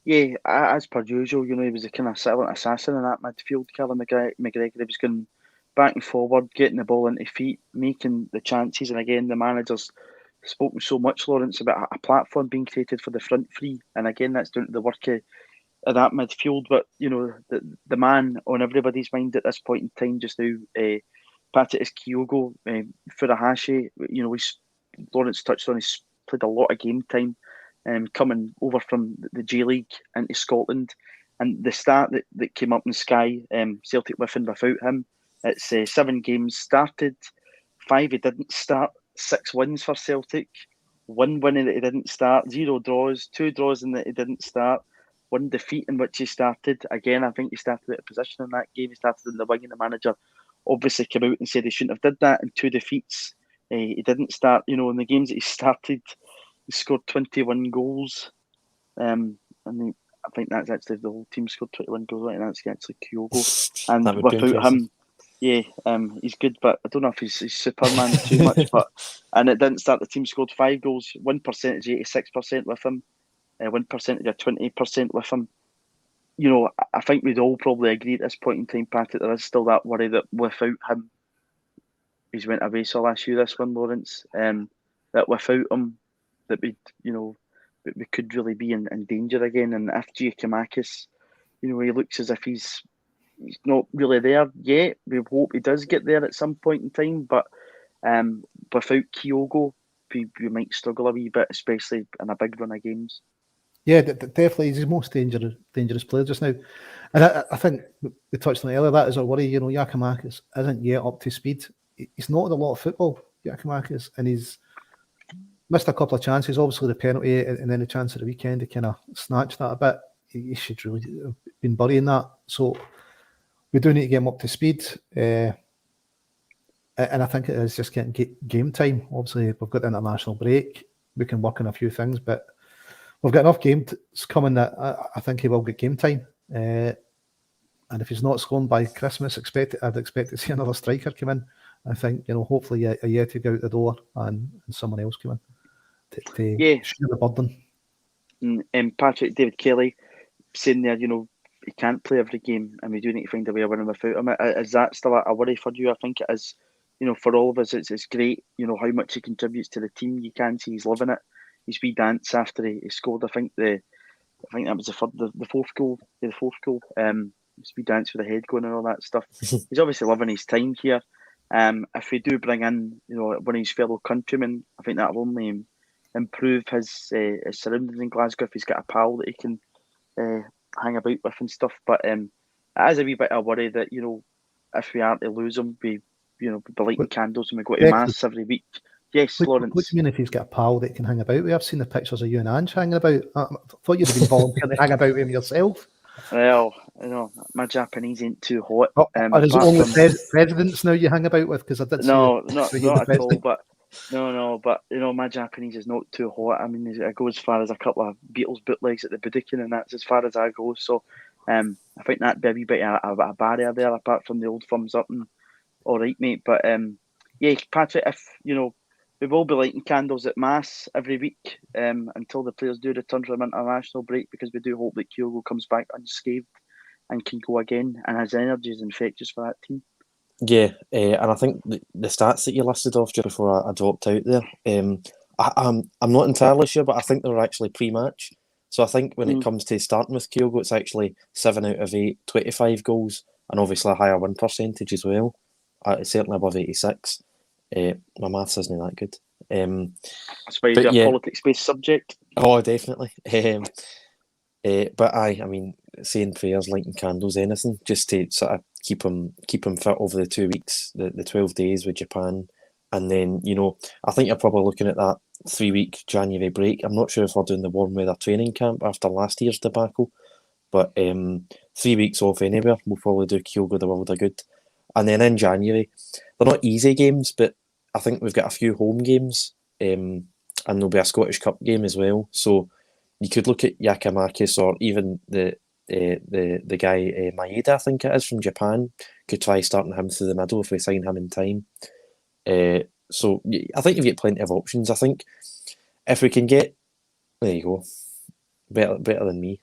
Yeah, as per usual, he was a kind of silent assassin in that midfield, Callum McGregor. He was going back and forward, getting the ball into feet, making the chances. And again, the manager's spoken so much, Lawrence, about a platform being created for the front three. And again, that's down to the work of that midfield. But, the man on everybody's mind at this point in time just now, Patrick Kyogo, Furuhashi, Lawrence touched on, he's played a lot of game time. Coming over from the J League into Scotland, and the stat that came up in Sky, Celtic with and without him, it's 7 games started, 5 he didn't start, 6 wins for Celtic, 1 win that he didn't start, 0 draws, 2 draws in that he didn't start, 1 defeat in which he started. Again, I think he started out of position in that game. He started in the wing, and the manager obviously came out and said he shouldn't have did that. And 2 defeats, he didn't start. In the games that he started, he scored 21 goals. I think that's actually the whole team scored 21 goals, and that's actually Kyogo. And without him, he's good, but I don't know if he's Superman too much. And it didn't start. The team scored 5 goals, win percentage 86% with him, win percentage of 20% with him. I think we'd all probably agree at this point in time, Patrick, there is still that worry that without him, he's went away so last year, this one, Lawrence, that without him, that we could really be in danger again. And if Giacomakis, he looks as if he's not really there yet. We hope he does get there at some point in time, but without Kyogo, we might struggle a wee bit, especially in a big run of games. Yeah, definitely he's the most dangerous player just now. And I think we touched on it earlier, that is our worry. Giacomakis isn't yet up to speed. He's not had a lot of football, Giacomakis, and he's missed a couple of chances, obviously the penalty and then the chance at the weekend to kind of snatch that a bit. He should really have been burying that. So we do need to get him up to speed. And I think it is just getting game time. Obviously, we've got the international break. We can work on a few things, but we've got enough games coming that I think he will get game time. And if he's not scoring by Christmas, I'd expect to see another striker come in. I think, hopefully a year to go out the door and someone else come in to share the burden. And Patrick, David Kelly saying there, he can't play every game, and we do need to find a way of winning without him. Is that still a worry for you? I think it is. For all of us, it's great. How much he contributes to the team. You can see he's loving it. His wee dance after he scored. I think that was the fourth goal. His wee dance with the head going and all that stuff. He's obviously loving his time here. If we do bring in, one of his fellow countrymen, I think that will only improve his surroundings in Glasgow if he's got a pal that he can hang about with and stuff. But it is a wee bit of a worry that if we are to lose him, we be lighting candles and we go to mass every week. Yes, Lawrence. What do you mean if he's got a pal that can hang about with? I've seen the pictures of you and Ange hanging about. I thought you'd have been volunteering to hang about with him yourself. Well, my Japanese ain't too hot. Are there only presidents now you hang about with? Because I did not at all. But but my Japanese is not too hot. I mean, I go as far as a couple of Beatles bootlegs at the Budokan, and that's as far as I go. So, I think that'd be a wee bit of a barrier there, apart from the old thumbs up and all right, mate. But Patrick, if we will be lighting candles at mass every week until the players do return from international break, because we do hope that Kyogo comes back unscathed and can go again, and his energy is infectious for that team. Yeah, and I think the stats that you listed off just before I dropped out there, I'm not entirely sure, but I think they were actually pre-match. So I think when it comes to starting with Kyogo, it's actually 7 out of 8, 25 goals, and obviously a higher win percentage as well. It's certainly above 86. My maths isn't that good. That's why you're a politics-based subject. Oh, definitely. But I mean, saying prayers, lighting candles, anything, just to sort of keep him fit over the 2 weeks, the 12 days with Japan. And then, I think you're probably looking at that 3-week January break. I'm not sure if we're doing the warm weather training camp after last year's debacle, but 3 weeks off anywhere, we'll probably do Kyogo the world of good. And then in January, they're not easy games, but I think we've got a few home games, and there'll be a Scottish Cup game as well. So you could look at Giakoumakis or even the guy Maeda, I think it is, from Japan. Could try starting him through the middle if we sign him in time. So I think you've got plenty of options. I think if we can get, there you go, better than me.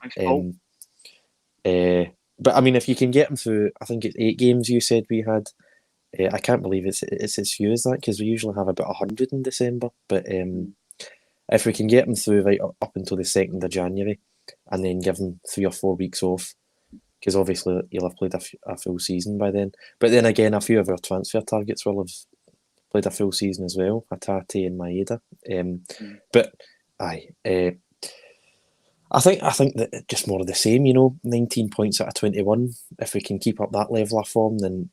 But I mean, if you can get him through, I think it's 8 games you said we had. I can't believe it's as few as that, because we usually have about 100 in December. But if we can get him through right up until the 2nd of January, and then give him 3 or 4 weeks off, because obviously he'll have played a full season by then. But then again, a few of our transfer targets will have played a full season as well, Hatate and Maeda. But I think that just more of the same, 19 points out of 21. If we can keep up that level of form, then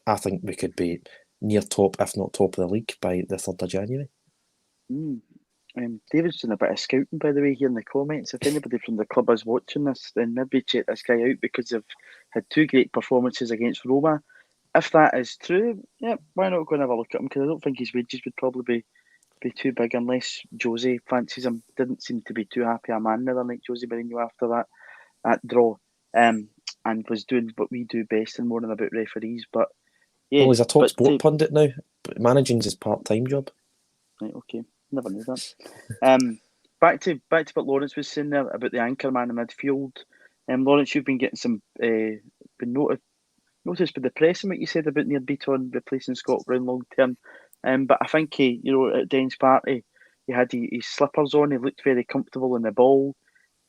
I think we could be near top, if not top of the league, by the 3rd of January. David's doing a bit of scouting, by the way, here in the comments. If anybody from the club is watching this, then maybe check this guy out, because they've had 2 great performances against Roma. If that is true, why not go and have a look at him? Because I don't think his wages would probably be too big unless Jose fancies him. Didn't seem to be too happy a man the other night, Jose Mourinho, after that draw, and was doing what we do best and moaning about referees. But yeah, he's a top sport pundit now. Managing's his part-time job. Right, okay, never knew that. Back to what Lawrence was saying there about the anchor man in midfield. Lawrence, you've been getting some been noticed by the press and what you said about Neil Beaton replacing Scott Brown long term. But I think at Den's party, he had his slippers on. He looked very comfortable in the ball.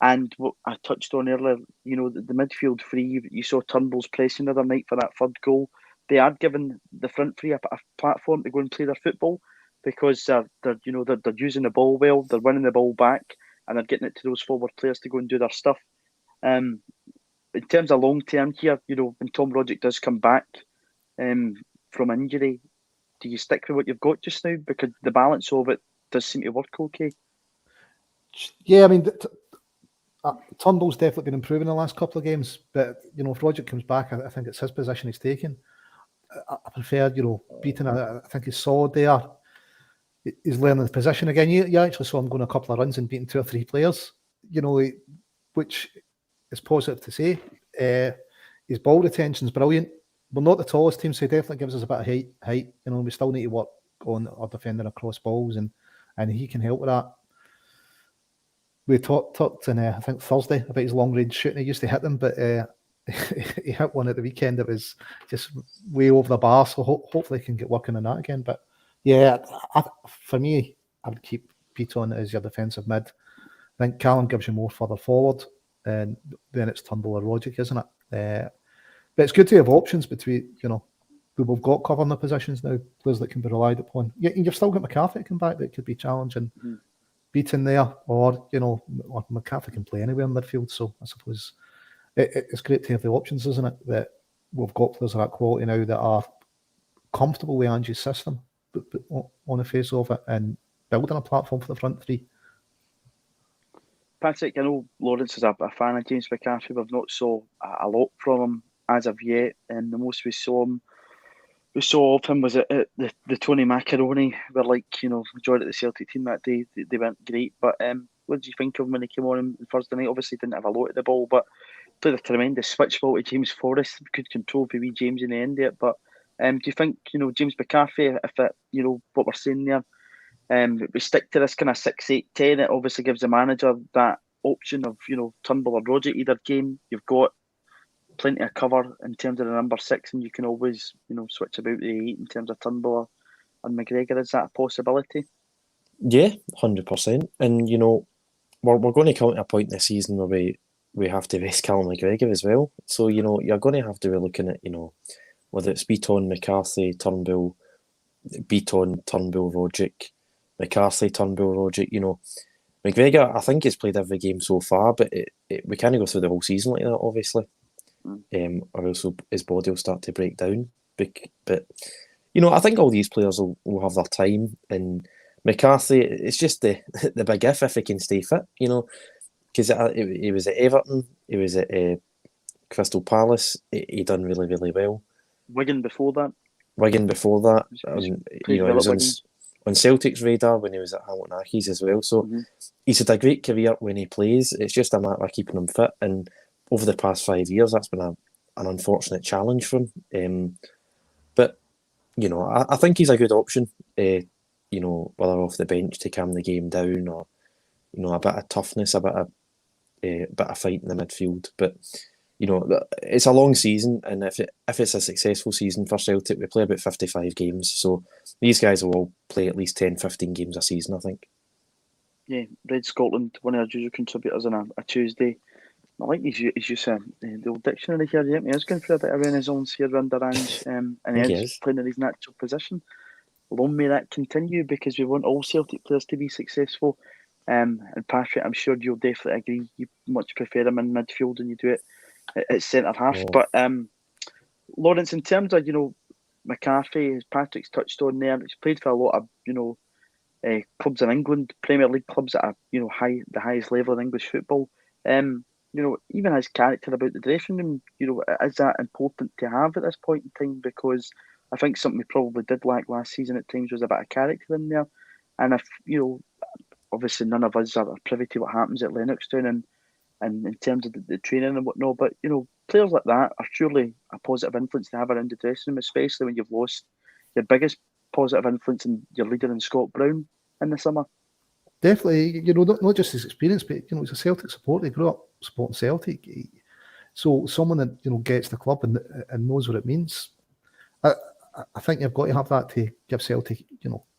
And what I touched on earlier, the midfield three, you saw Turnbull's pressing the other night for that 3rd goal. They are giving the front three a platform to go and play their football, because they're using the ball well, they're winning the ball back, and they're getting it to those forward players to go and do their stuff. In terms of long term here, when Tom Roderick does come back from injury, do you stick with what you've got just now? Because the balance of it does seem to work okay. Yeah, I mean, Turnbull's definitely been improving in the last couple of games, but if Roderick comes back, I think it's his position he's taking. I prefer, Beaton. I think he's solid there. He's learning the position again. You actually saw him going a couple of runs and beating 2 or 3 players, which is positive to say. His ball retention's brilliant. We're not the tallest team, so he definitely gives us a bit of height. We still need to work on our defending across balls, and he can help with that. We talked on, I think, Thursday about his long-range shooting. He used to hit them, but he hit one at the weekend that was just way over the bar, so hopefully he can get working on that again. But yeah, for me, I would keep Beaton as your defensive mid. I think Callum gives you more further forward, and then it's Turnbull or Roderick, isn't it? But it's good to have options between, who we've got covering the positions now, players that can be relied upon. Yeah, you've still got McCarthy come back that could be challenging. Beaton there, or McCarthy can play anywhere in midfield. So I suppose it's great to have the options, isn't it? That we've got players of that quality now that are comfortable with Ange's system, but on the face of it, and building a platform for the front three. Patrick, I know Lawrence is a fan of James McCarthy. We've not saw a lot from him as of yet, and the most we saw of him was at the Tony Macaroni. We're majority of the Celtic team that day. They weren't great, but what did you think of him when he came on Thursday night? Obviously, didn't have a lot of the ball, but played a tremendous switch ball to James Forrest. Could control for wee James in the end of it. But do you think James McCarthy, if it what we're saying there, we stick to this kind of 6-8-10, it obviously gives the manager that option of Turnbull or Roderick either game. You've got plenty of cover in terms of the number 6, and you can always switch about the 8 in terms of Turnbull and McGregor. Is that a possibility? Yeah, 100%. And we're going to come to a point this season where we have to rest Callum McGregor as well. So, you're going to have to be looking at, whether it's Beaton, McCarthy, Turnbull, Beaton, Turnbull, Roderick, McCarthy, Turnbull, Roderick, McGregor, I think he's played every game so far, but we can't go through the whole season like that, obviously. Or else his body will start to break down. But I think all these players will have their time. And McCarthy, it's just the big if he can stay fit, because he was at Everton, he was at Crystal Palace, he done really, really well. Wigan before that. He was on Celtic's radar when he was at Hamilton Accies as well. So he's had a great career when he plays. It's just a matter of keeping him fit. And over the past 5 years, that's been an unfortunate challenge for him. But, I think he's a good option, whether off the bench to calm the game down or, a bit of toughness, a bit of fight in the midfield. But, it's a long season, and if it's a successful season for Celtic, we play about 55 games. So these guys will all play at least 10, 15 games a season, I think. Yeah, Red Scotland, one of our usual contributors on a Tuesday. I like his use of the old dictionary here. Yeah, he's going through a bit of renaissance here under Ange, and he's playing in his natural position. Long may that continue, because we want all Celtic players to be successful. And Patrick, I'm sure you'll definitely agree. You much prefer him in midfield than you do it at centre half. Yeah. But Lawrence, in terms of McCarthy, as Patrick's touched on there, he's played for a lot of clubs in England, Premier League clubs at the highest level in English football. Even his character about the dressing room, is that important to have at this point in time? Because I think something we probably did lack last season at times was a bit of character in there. And if, obviously none of us are privy to what happens at Lennoxtown and in terms of the training and whatnot, but, players like that are surely a positive influence to have around the dressing room, especially when you've lost your biggest positive influence in your leader in Scott Brown in the summer. Definitely, not just his experience, but he's a Celtic supporter. He grew up supporting Celtic, so someone that gets the club and knows what it means. I think you've got to have that to give Celtic,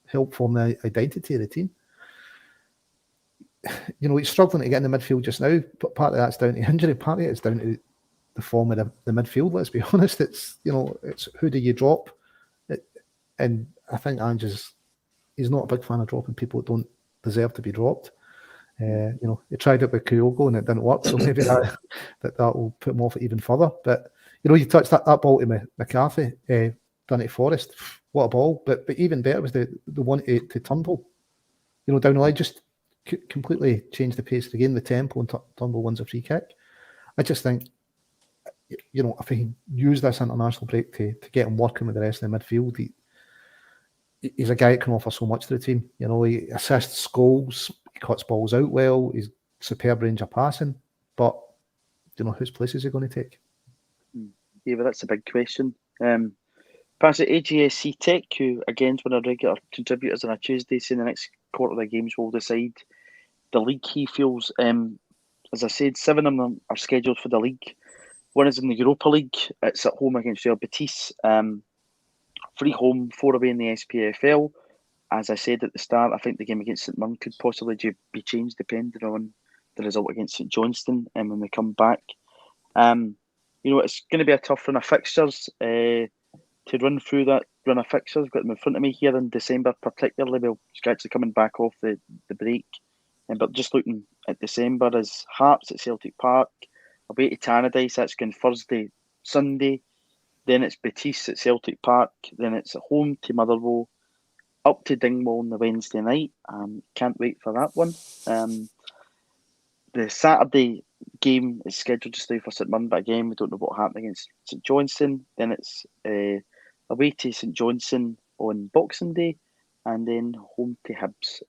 help form the identity of the team. He's struggling to get in the midfield just now, but part of that's down to injury. Part of it is down to the form of the midfield. Let's be honest. It's it's who do you drop, and I think Ange he's not a big fan of dropping people that don't deserve to be dropped. He tried it with Kyogo and it didn't work, so maybe that will put him off it even further. But you touched that ball to McCarthy, done it Forest. What a ball! But even better was the one to Turnbull. Down the line, just completely changed the pace of the game, the tempo, and Turnbull wins a free kick. I just think, if he can use this international break to get him working with the rest of the midfield, he's a guy that can offer so much to the team. He assists goals, he cuts balls out well, he's superb range of passing. But, whose place is he going to take? Yeah, but that's a big question. Pass it AGSC Tech, who again is one of our regular contributors on a Tuesday, saying the next quarter of the games will decide the league. He feels, as I said, 7 of them are scheduled for the league. One is in the Europa League. It's at home against Real Betis. 3 home, 4 away in the SPFL. As I said at the start, I think the game against St Mirren could possibly be changed depending on the result against St Johnstone when we come back. It's going to be a tough run of fixtures. To run through that run of fixtures, I've got them in front of me here in December, particularly. We'll actually coming back off the break. But just looking at December is Hearts at Celtic Park, away to Tannadice, that's going Thursday, Sunday. Then it's Betis at Celtic Park. Then it's at home to Motherwell, up to Dingwall on the Wednesday night. Can't wait for that one. The Saturday game is scheduled just now for St Mirren, but again, we don't know what will happen against St Johnstone. Then it's away to St Johnstone on Boxing Day, and then home to Hibs.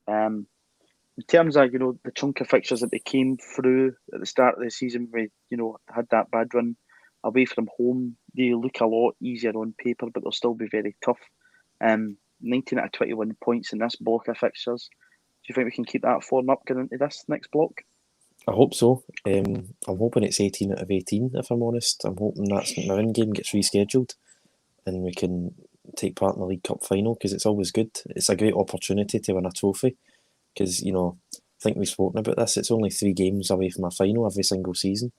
In terms of the chunk of fixtures that they came through at the start of the season, we had that bad run away from home. They look a lot easier on paper, but they'll still be very tough. 19 out of 21 points in this block of fixtures. Do you think we can keep that form up going into this next block? I hope so. I'm hoping it's 18 out of 18, if I'm honest. I'm hoping that St Mirren game gets rescheduled and we can take part in the League Cup final, because it's always good. It's a great opportunity to win a trophy, because, think we've spoken about this. It's only 3 games away from a final every single season.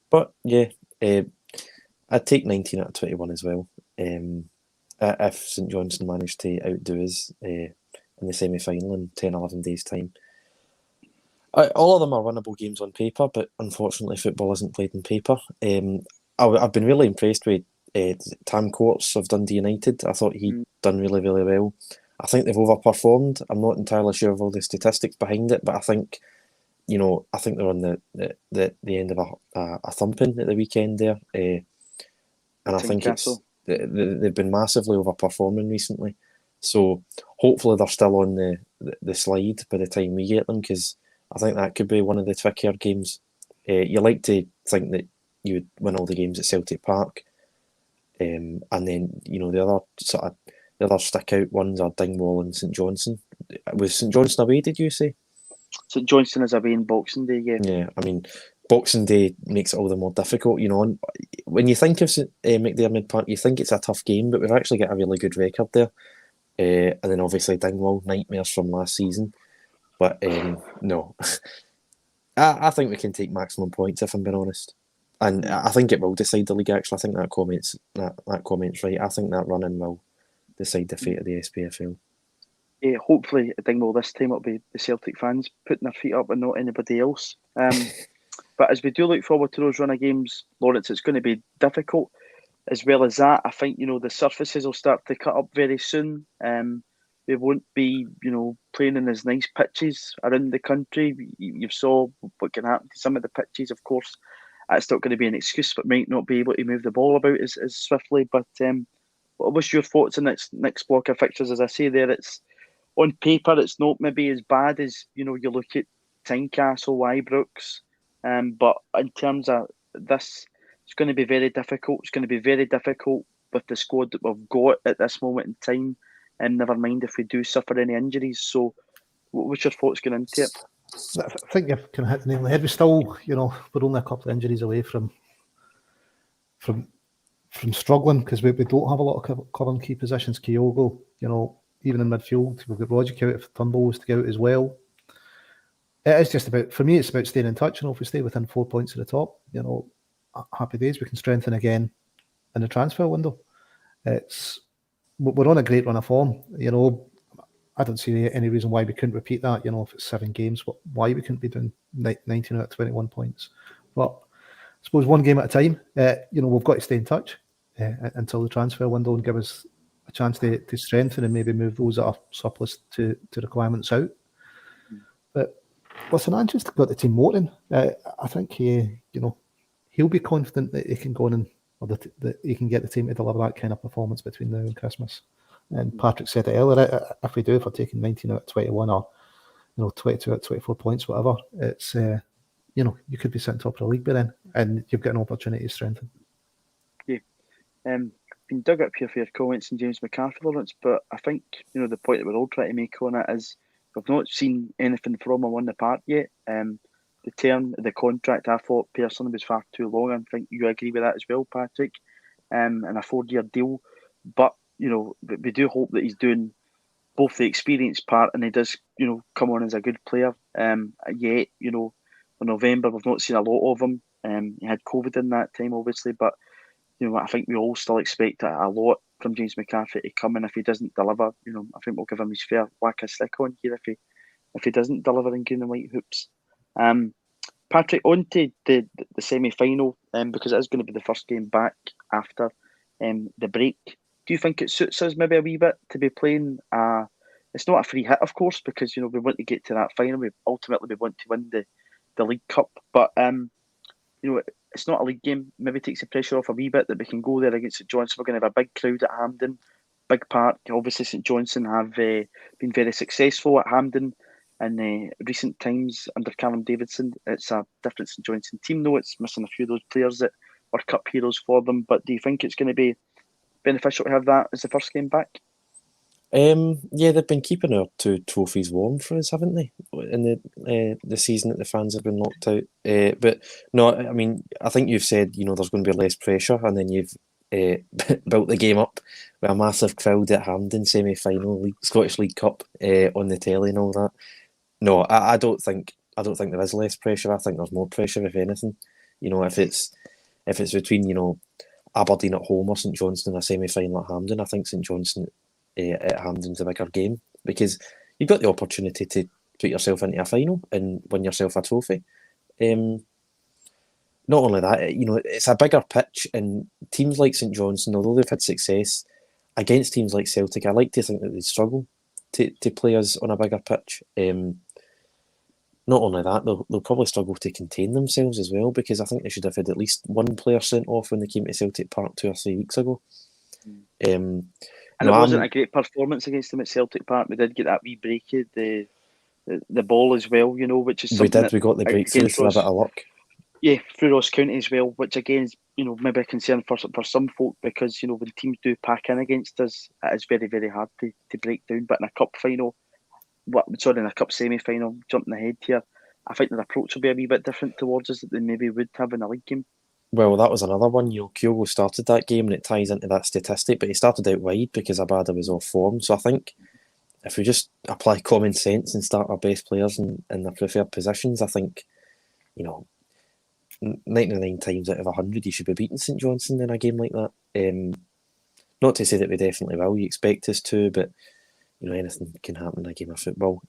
But yeah, I'd take 19 out of 21 as well. If St Johnstone managed to outdo us in the semi-final in 10-11 days' time. All of them are winnable games on paper, but unfortunately football isn't played in paper. I've been really impressed with Tam Courts of Dundee United. I thought he'd done really, really well. I think they've overperformed. I'm not entirely sure of all the statistics behind it, but I think they're on the end of a thumping at the weekend there. And I think they've been massively overperforming recently. So hopefully they're still on the slide by the time we get them, because I think that could be one of the trickier games. You like to think that you would win all the games at Celtic Park, and then the other stick out ones are Dingwall and St Johnstone. Was St Johnstone away? Did you say? St Johnstone is away in Boxing Day. Yeah. Yeah, I mean, Boxing Day makes it all the more difficult. When you think of McDiarmid Park, you think it's a tough game, but we've actually got a really good record there. And then obviously Dingwall, nightmares from last season. But no, I think we can take maximum points, if I'm being honest. And I think it will decide the league, actually. I think that comment's right. I think that run-in will decide the fate of the SPFL. Hopefully at Dingwall this time it'll be the Celtic fans putting their feet up and not anybody else. But as we do look forward to those run of games, Lawrence, it's going to be difficult. As well as that, I think, the surfaces will start to cut up very soon. We won't be, playing in as nice pitches around the country. You saw what can happen to some of the pitches, of course. That's not going to be an excuse, but might not be able to move the ball about as swiftly. But what was your thoughts on this next block of fixtures? As I say there, it's on paper, it's not maybe as bad as, you look at Tynecastle, Ibrox. But in terms of this, it's going to be very difficult. It's going to be very difficult with the squad that we've got at this moment in time. And never mind if we do suffer any injuries. So what's your thoughts going into it? I think you've kind of hit the nail on the head. We still, we're only a couple of injuries away from struggling, because we don't have a lot of covering key positions. Kyogo, even in midfield, we've got Rogic out if Turnbull was to go out as well. It is just about, for me, it's about staying in touch. If we stay within 4 points at the top, happy days. We can strengthen again in the transfer window. We're on a great run of form. I don't see any reason why we couldn't repeat that. If it's 7 games, why we couldn't be doing 19 out of 21 points. But I suppose one game at a time. We've got to stay in touch until the transfer window and give us a chance to strengthen and maybe move those that are surplus to requirements out. But listen, Ange's got the team motoring. I think he'll be confident that he can go in that he can get the team to deliver that kind of performance between now and Christmas. And Patrick said it earlier, if we take 19 out of 21 or 22 out of 24 points, whatever, it's you could be sitting top of the league by then, and you've got an opportunity to strengthen. Yeah. Been dug up here for your comments and James McCarthy, Lawrence, but I think the point that we're all trying to make on it is we've not seen anything from him on the park yet. The term, the contract, I thought personally was far too long. I think you agree with that as well, Patrick. And a 4-year deal, but we do hope that he's doing both the experience part and he does, come on as a good player. Yet, in November we've not seen a lot of him. He had COVID in that time, obviously, but I think we all still expect a lot from James McCarthy to come in. If he doesn't deliver, I think we'll give him his fair whack of stick on here if he doesn't deliver in green and white hoops. Patrick, on to the semi-final, because it is going to be the first game back after the break. Do you think it suits us maybe a wee bit to be playing it's not a free hit, of course, because we want to get to that final. We want to win the League Cup, but it's not a league game. Maybe takes the pressure off a wee bit that we can go there against St Johnstone. We're going to have a big crowd at Hampden, big park. Obviously, St Johnstone have been very successful at Hampden in recent times under Callum Davidson. It's a different St Johnstone team, though. It's missing a few of those players that were cup heroes for them. But do you think it's going to be beneficial to have that as the first game back? Yeah, they've been keeping our 2 trophies warm for us, haven't they? In the season that the fans have been locked out. But no, I mean, I think you've said there's going to be less pressure, and then you've built the game up with a massive crowd at Hampden semi-final, Scottish League Cup on the telly and all that. No, I don't think there is less pressure. I think there's more pressure, if anything. If it's between Aberdeen at home or St Johnstone in a semi-final at Hampden, I think St Johnstone at Hampden's a bigger game because you've got the opportunity to put yourself into a final and win yourself a trophy. Not only that, it's a bigger pitch, and teams like St Johnstone, although they've had success against teams like Celtic, I like to think that they struggle to play us on a bigger pitch. Not only that, they'll probably struggle to contain themselves as well, because I think they should have had at least one player sent off when they came to Celtic Park 2 or 3 weeks ago. And it wasn't a great performance against them at Celtic Park. We did get that wee break of the ball as well, which is something we got the breakthrough through a bit of luck. Yeah, through Ross County as well, which again is maybe a concern for some folk, because when teams do pack in against us, it is very, very hard to break down. But in a cup final, in a cup semi-final, jumping ahead here, I think their approach will be a wee bit different towards us that they maybe would have in a league game. Well, that was another one. Kyogo started that game, and it ties into that statistic, but he started out wide because Abada was off form. So I think if we just apply common sense and start our best players in their preferred positions, I think 99 times out of 100 you should be beating St Johnstone in a game like that. Not to say that we definitely will. You expect us to, but anything can happen in a game of football.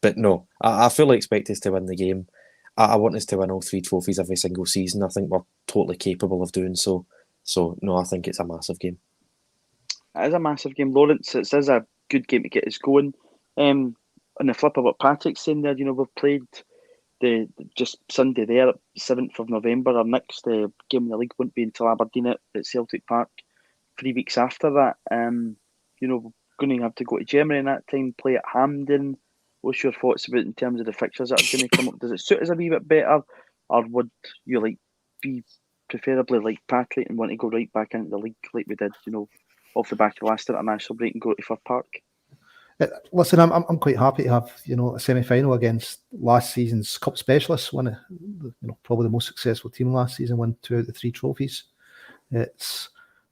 But no, I fully expect us to win the game. I want us to win all 3 trophies every single season. I think we're totally capable of doing so. So no, I think it's a massive game. It is a massive game, Lawrence. It is a good game to get us going. On the flip of what Patrick's saying there, we've played just Sunday there, 7th of November. Our next game in the league won't be until Aberdeen at Celtic Park 3 weeks after that. We're going to have to go to Germany in that time, play at Hampden. What's your thoughts about in terms of the fixtures that are going to come up? Does it suit us a wee bit better, or would you be preferably like Patrick and want to go right back into the league like we did, off the back of the last international break and go to Fir Park? Listen, I'm quite happy to have a semi-final against last season's cup specialists, probably the most successful team last season, won 2 out of 3 trophies. I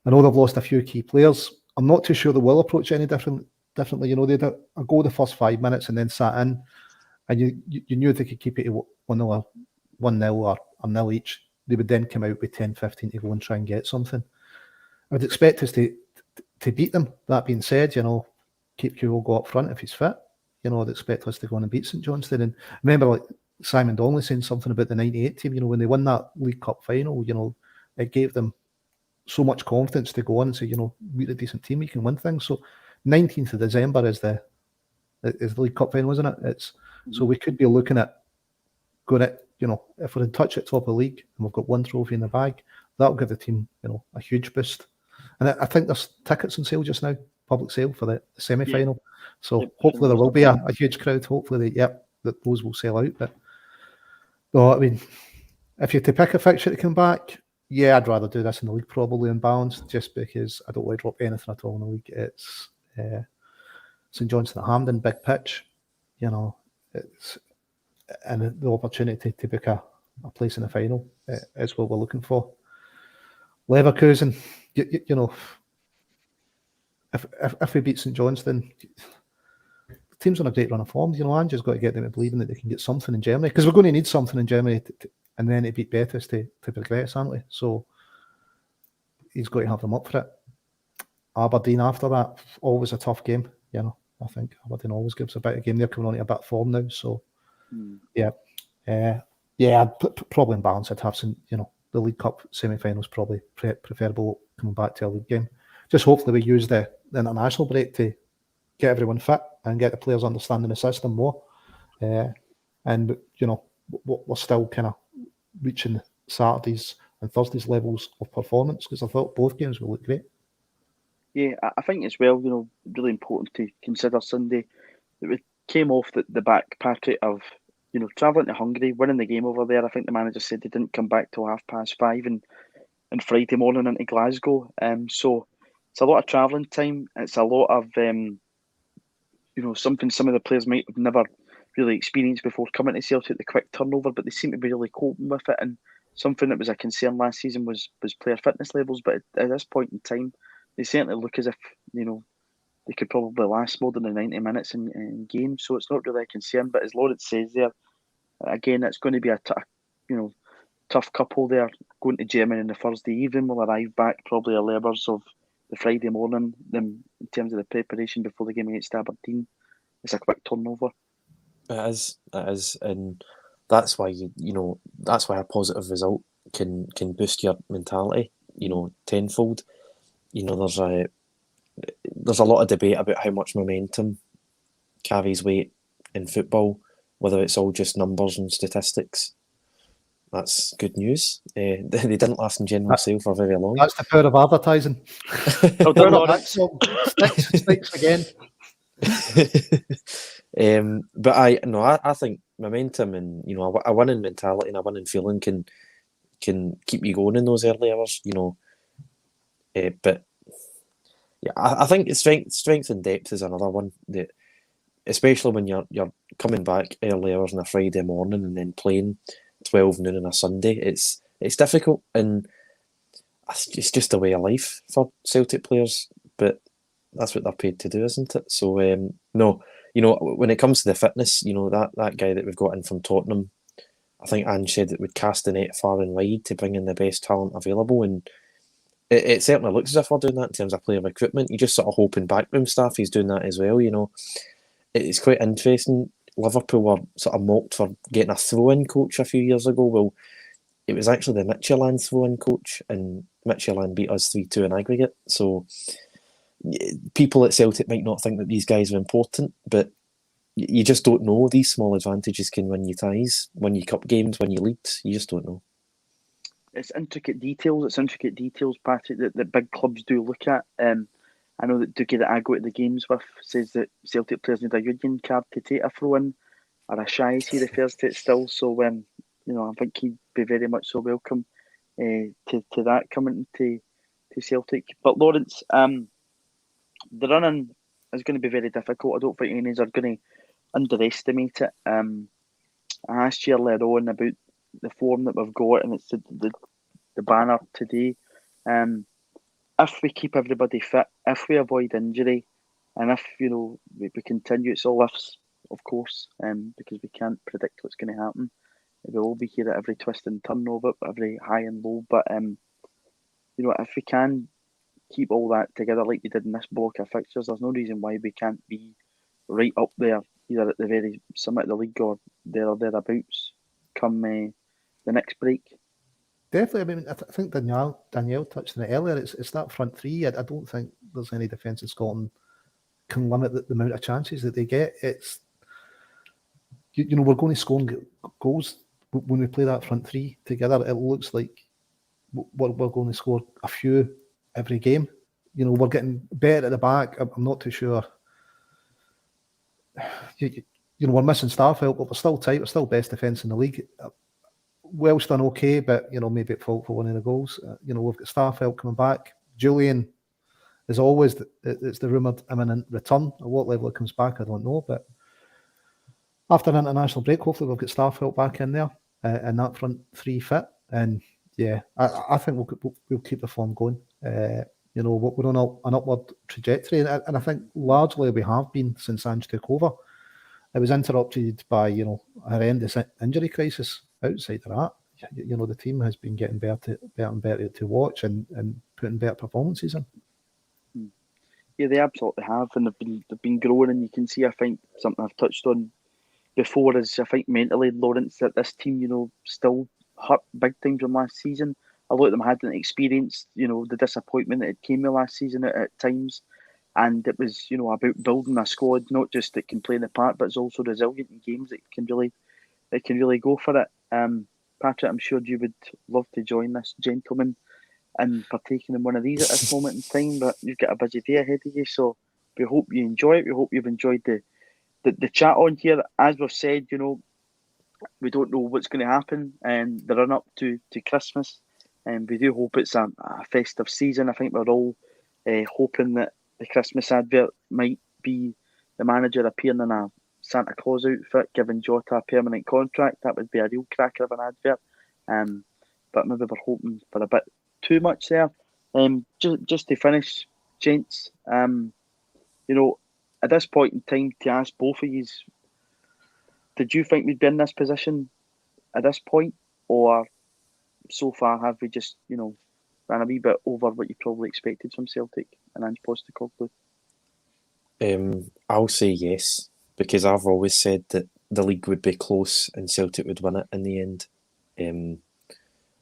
know they've lost a few key players. I'm not too sure they will approach it any differently. They did a go the first 5 minutes and then sat in, and you knew they could keep it to 1-0 or 0 each. They would then come out with 10-15 to go and try and get something. I would expect us to beat them. That being said, keep Kyogo up front if he's fit. I'd expect us to go on and beat St Johnstone. And remember, Simon Donnelly saying something about the '98 team. When they won that League Cup final, it gave them so much confidence to go on and say, we're a decent team, we can win things. So 19th of December is the League Cup final, isn't it? So we could be looking at going at, if we're in touch at top of the league and we've got 1 trophy in the bag, that'll give the team, a huge boost. And I think there's tickets on sale just now, public sale for the semi-final. Yeah. So hopefully there will be a huge crowd. Hopefully that those will sell out. But no, I mean, if you had to pick a fixture to come back, yeah, I'd rather do this in the league probably unbalanced, just because I don't want to drop anything at all in the league. It's St Johnstone at Hampden, big pitch, it's and the opportunity to book a place in the final is what we're looking for. Leverkusen, if we beat St Johnstone, the team's on a great run of form. Ange has got to get them to believing that they can get something in Germany, because we're going to need something in Germany and then to beat Betis to progress, aren't we? So he's got to have them up for it. Aberdeen after that, always a tough game. I think Aberdeen always gives a better game. They're coming on to a bit of form now, so yeah. I'd probably in balance. I'd have some, the League Cup semi-finals probably preferable coming back to a league game. Just hopefully we use the international break to get everyone fit and get the players understanding the system more. And we're still kind of reaching Saturdays and Thursdays levels of performance, because I thought both games will look great. Yeah, I think as well, really important to consider Sunday that we came off the back, Patrick, of travelling to Hungary, winning the game over there. I think the manager said they didn't come back till 5:30 and Friday morning into Glasgow. So it's a lot of travelling time. It's a lot of something some of the players might have never really experienced before coming to Celtic, the quick turnover, but they seem to be really coping with it. And something that was a concern last season was player fitness levels. But at this point in time, they certainly look as if they could probably last more than the 90 minutes in games. So it's not really a concern. But as Lawrence says there, again, it's going to be a tough couple there. Going to Germany on the Thursday evening, will arrive back probably early hours of the Friday morning. Them in terms of the preparation before the game against Aberdeen, it's a quick turnover. It is, and that's why that's why a positive result can boost your mentality, tenfold. There's a lot of debate about how much momentum carries weight in football, whether it's all just numbers and statistics. That's good news. They didn't last in general sale for very long. That's the power of advertising. Well done, Lawrence. Sticks again. But I think momentum and a winning mentality and a winning feeling can keep you going in those early hours. But yeah, I think strength and depth is another one that, especially when you're coming back early hours on a Friday morning and then playing 12 noon on a Sunday. It's difficult, and it's just a way of life for Celtic players. But that's what they're paid to do, isn't it? So no, when it comes to the fitness, that guy that we've got in from Tottenham, I think Ange said it would cast the net far and wide to bring in the best talent available, and it certainly looks as if we're doing that in terms of player recruitment. You just sort of hope in backroom staff he's doing that as well. It's quite interesting. Liverpool were sort of mocked for getting a throw-in coach a few years ago. Well, it was actually the Midtjylland throw-in coach, and Midtjylland beat us 3-2 in aggregate. So people at Celtic might not think that these guys are important, but you just don't know. These small advantages can win you ties, win you cup games, win you leagues. You just don't know. It's intricate details, Patrick, that big clubs do look at. I know that Dookie that I go to the games with says that Celtic players need a union card to take a throw-in, or a shy, as he refers to it still. So, I think he'd be very much so welcome to that coming to Celtic. But Lawrence, the running is going to be very difficult. I don't think any are going to underestimate it. I asked you earlier on about the form that we've got, and it's the banner today. If we keep everybody fit, if we avoid injury, and if we continue, it's all ifs, of course, because we can't predict what's going to happen. We'll all be here at every twist and turn of it, every high and low. But if we can keep all that together like we did in this block of fixtures, there's no reason why we can't be right up there, either at the very summit of the league or there or thereabouts, come the next break. Definitely. I mean, I think Danielle touched on it earlier. It's that front three. I don't think there's any defence in Scotland can limit the amount of chances that they get. It's we're going to score goals when we play that front three together. It looks like we're going to score a few every game. We're getting better at the back. I'm not too sure. We're missing Starfelt, but we're still tight. We're still best defence in the league. Welsh done okay, but maybe at fault for one of the goals. We've got Starfelt coming back. Julian, as always, it's the rumoured imminent return. At what level it comes back, I don't know. But after an international break, hopefully we've got Starfelt back in there and that front three fit. And yeah, I think we'll keep the form going. We're on an upward trajectory, and I think largely we have been since Ange took over. It was interrupted by a horrendous injury crisis. Outside of that, the team has been getting better and better to watch and putting better performances in. Yeah, they absolutely have, and they've been growing, and you can see. I think something I've touched on before is I think mentally, Lawrence, that this team still hurt big time from last season. A lot of them hadn't experienced the disappointment that it came with last season at times, and it was about building a squad not just that can play in the part, but it's also resilient in games that can really go for it. Patrick, I'm sure you would love to join this gentleman in partaking in one of these at this moment in time, but you've got a busy day ahead of you, so we hope you enjoy it. We hope you've enjoyed the chat on here. As we've said, we don't know what's going to happen and the run up to Christmas, and we do hope it's a festive season. I think we're all hoping that the Christmas advert might be the manager appearing in a Santa Claus outfit, giving Jota a permanent contract. That would be a real cracker of an advert. but maybe we're hoping for a bit too much there. Just to finish, gents, at this point in time, to ask both of you, did you think we'd be in this position at this point, or so far have we just, ran a wee bit over what you probably expected from Celtic and Ange Postecoglou? I'll say yes, because I've always said that the league would be close and Celtic would win it in the end.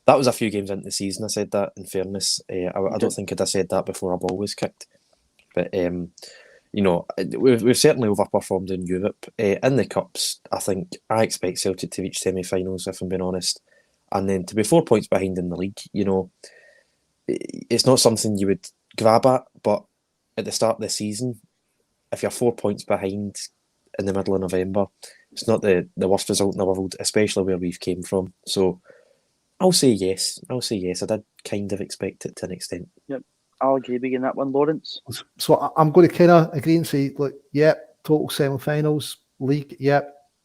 That was a few games into the season I said that, in fairness. I don't think I'd have said that before a ball was kicked. But, we've certainly overperformed in Europe. In the Cups, I expect Celtic to reach semi-finals, if I'm being honest. And then to be 4 points behind in the league, it's not something you would grab at, but at the start of the season, if you're 4 points behind in the middle of November, it's not the worst result in the world, especially where we've came from. So I'll say yes. I did kind of expect it to an extent. Yep. I'll agree with you in that one, Lawrence. So I'm going to kind of agree and say, look, total semi-finals, league,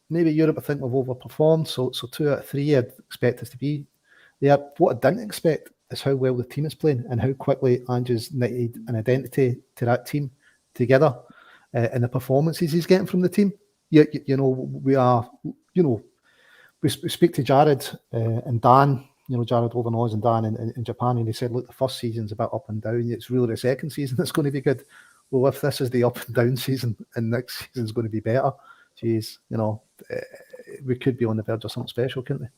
maybe Europe, I think we've overperformed. So 2 out of 3, I'd expect us to be there. What I didn't expect is how well the team is playing and how quickly Ange's knitted an identity to that team together, and the performances he's getting from the team. We speak to Jared and Dan, Jared Overnoise and Dan in Japan, and they said, look, the first season's a bit up and down. It's really the second season that's going to be good. Well, if this is the up and down season and next season's going to be better, geez, we could be on the verge of something special, couldn't we?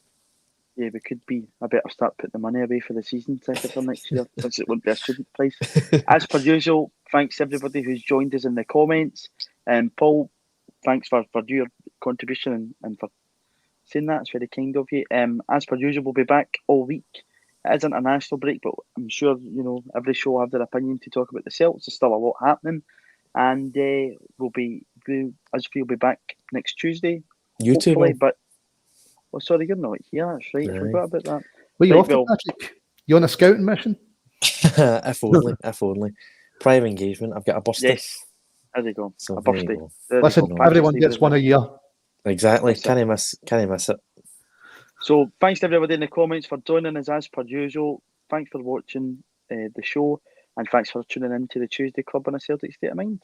Yeah, we could be. I better start putting the money away for the season ticket for next year, since it won't be a student price. As per usual, thanks everybody who's joined us in the comments. Paul, thanks for your contribution and for saying that. It's very kind of you. As per usual, we'll be back all week. It is international break, but I'm sure every show will have their opinion to talk about the Celtics. There's still a lot happening, and we'll be back next Tuesday. You too, hopefully, but sorry, you're not here. That's right. I forgot about that. Were you off to Patrick? You on a scouting mission? If only. Prior engagement. I've got a birthday. Yes. There you go. So a birthday. Listen, everyone gets one a year. Exactly. Can I miss it? So thanks to everybody in the comments for joining us as per usual. Thanks for watching the show, and thanks for tuning in to the Tuesday Club on a Celtic State of Mind.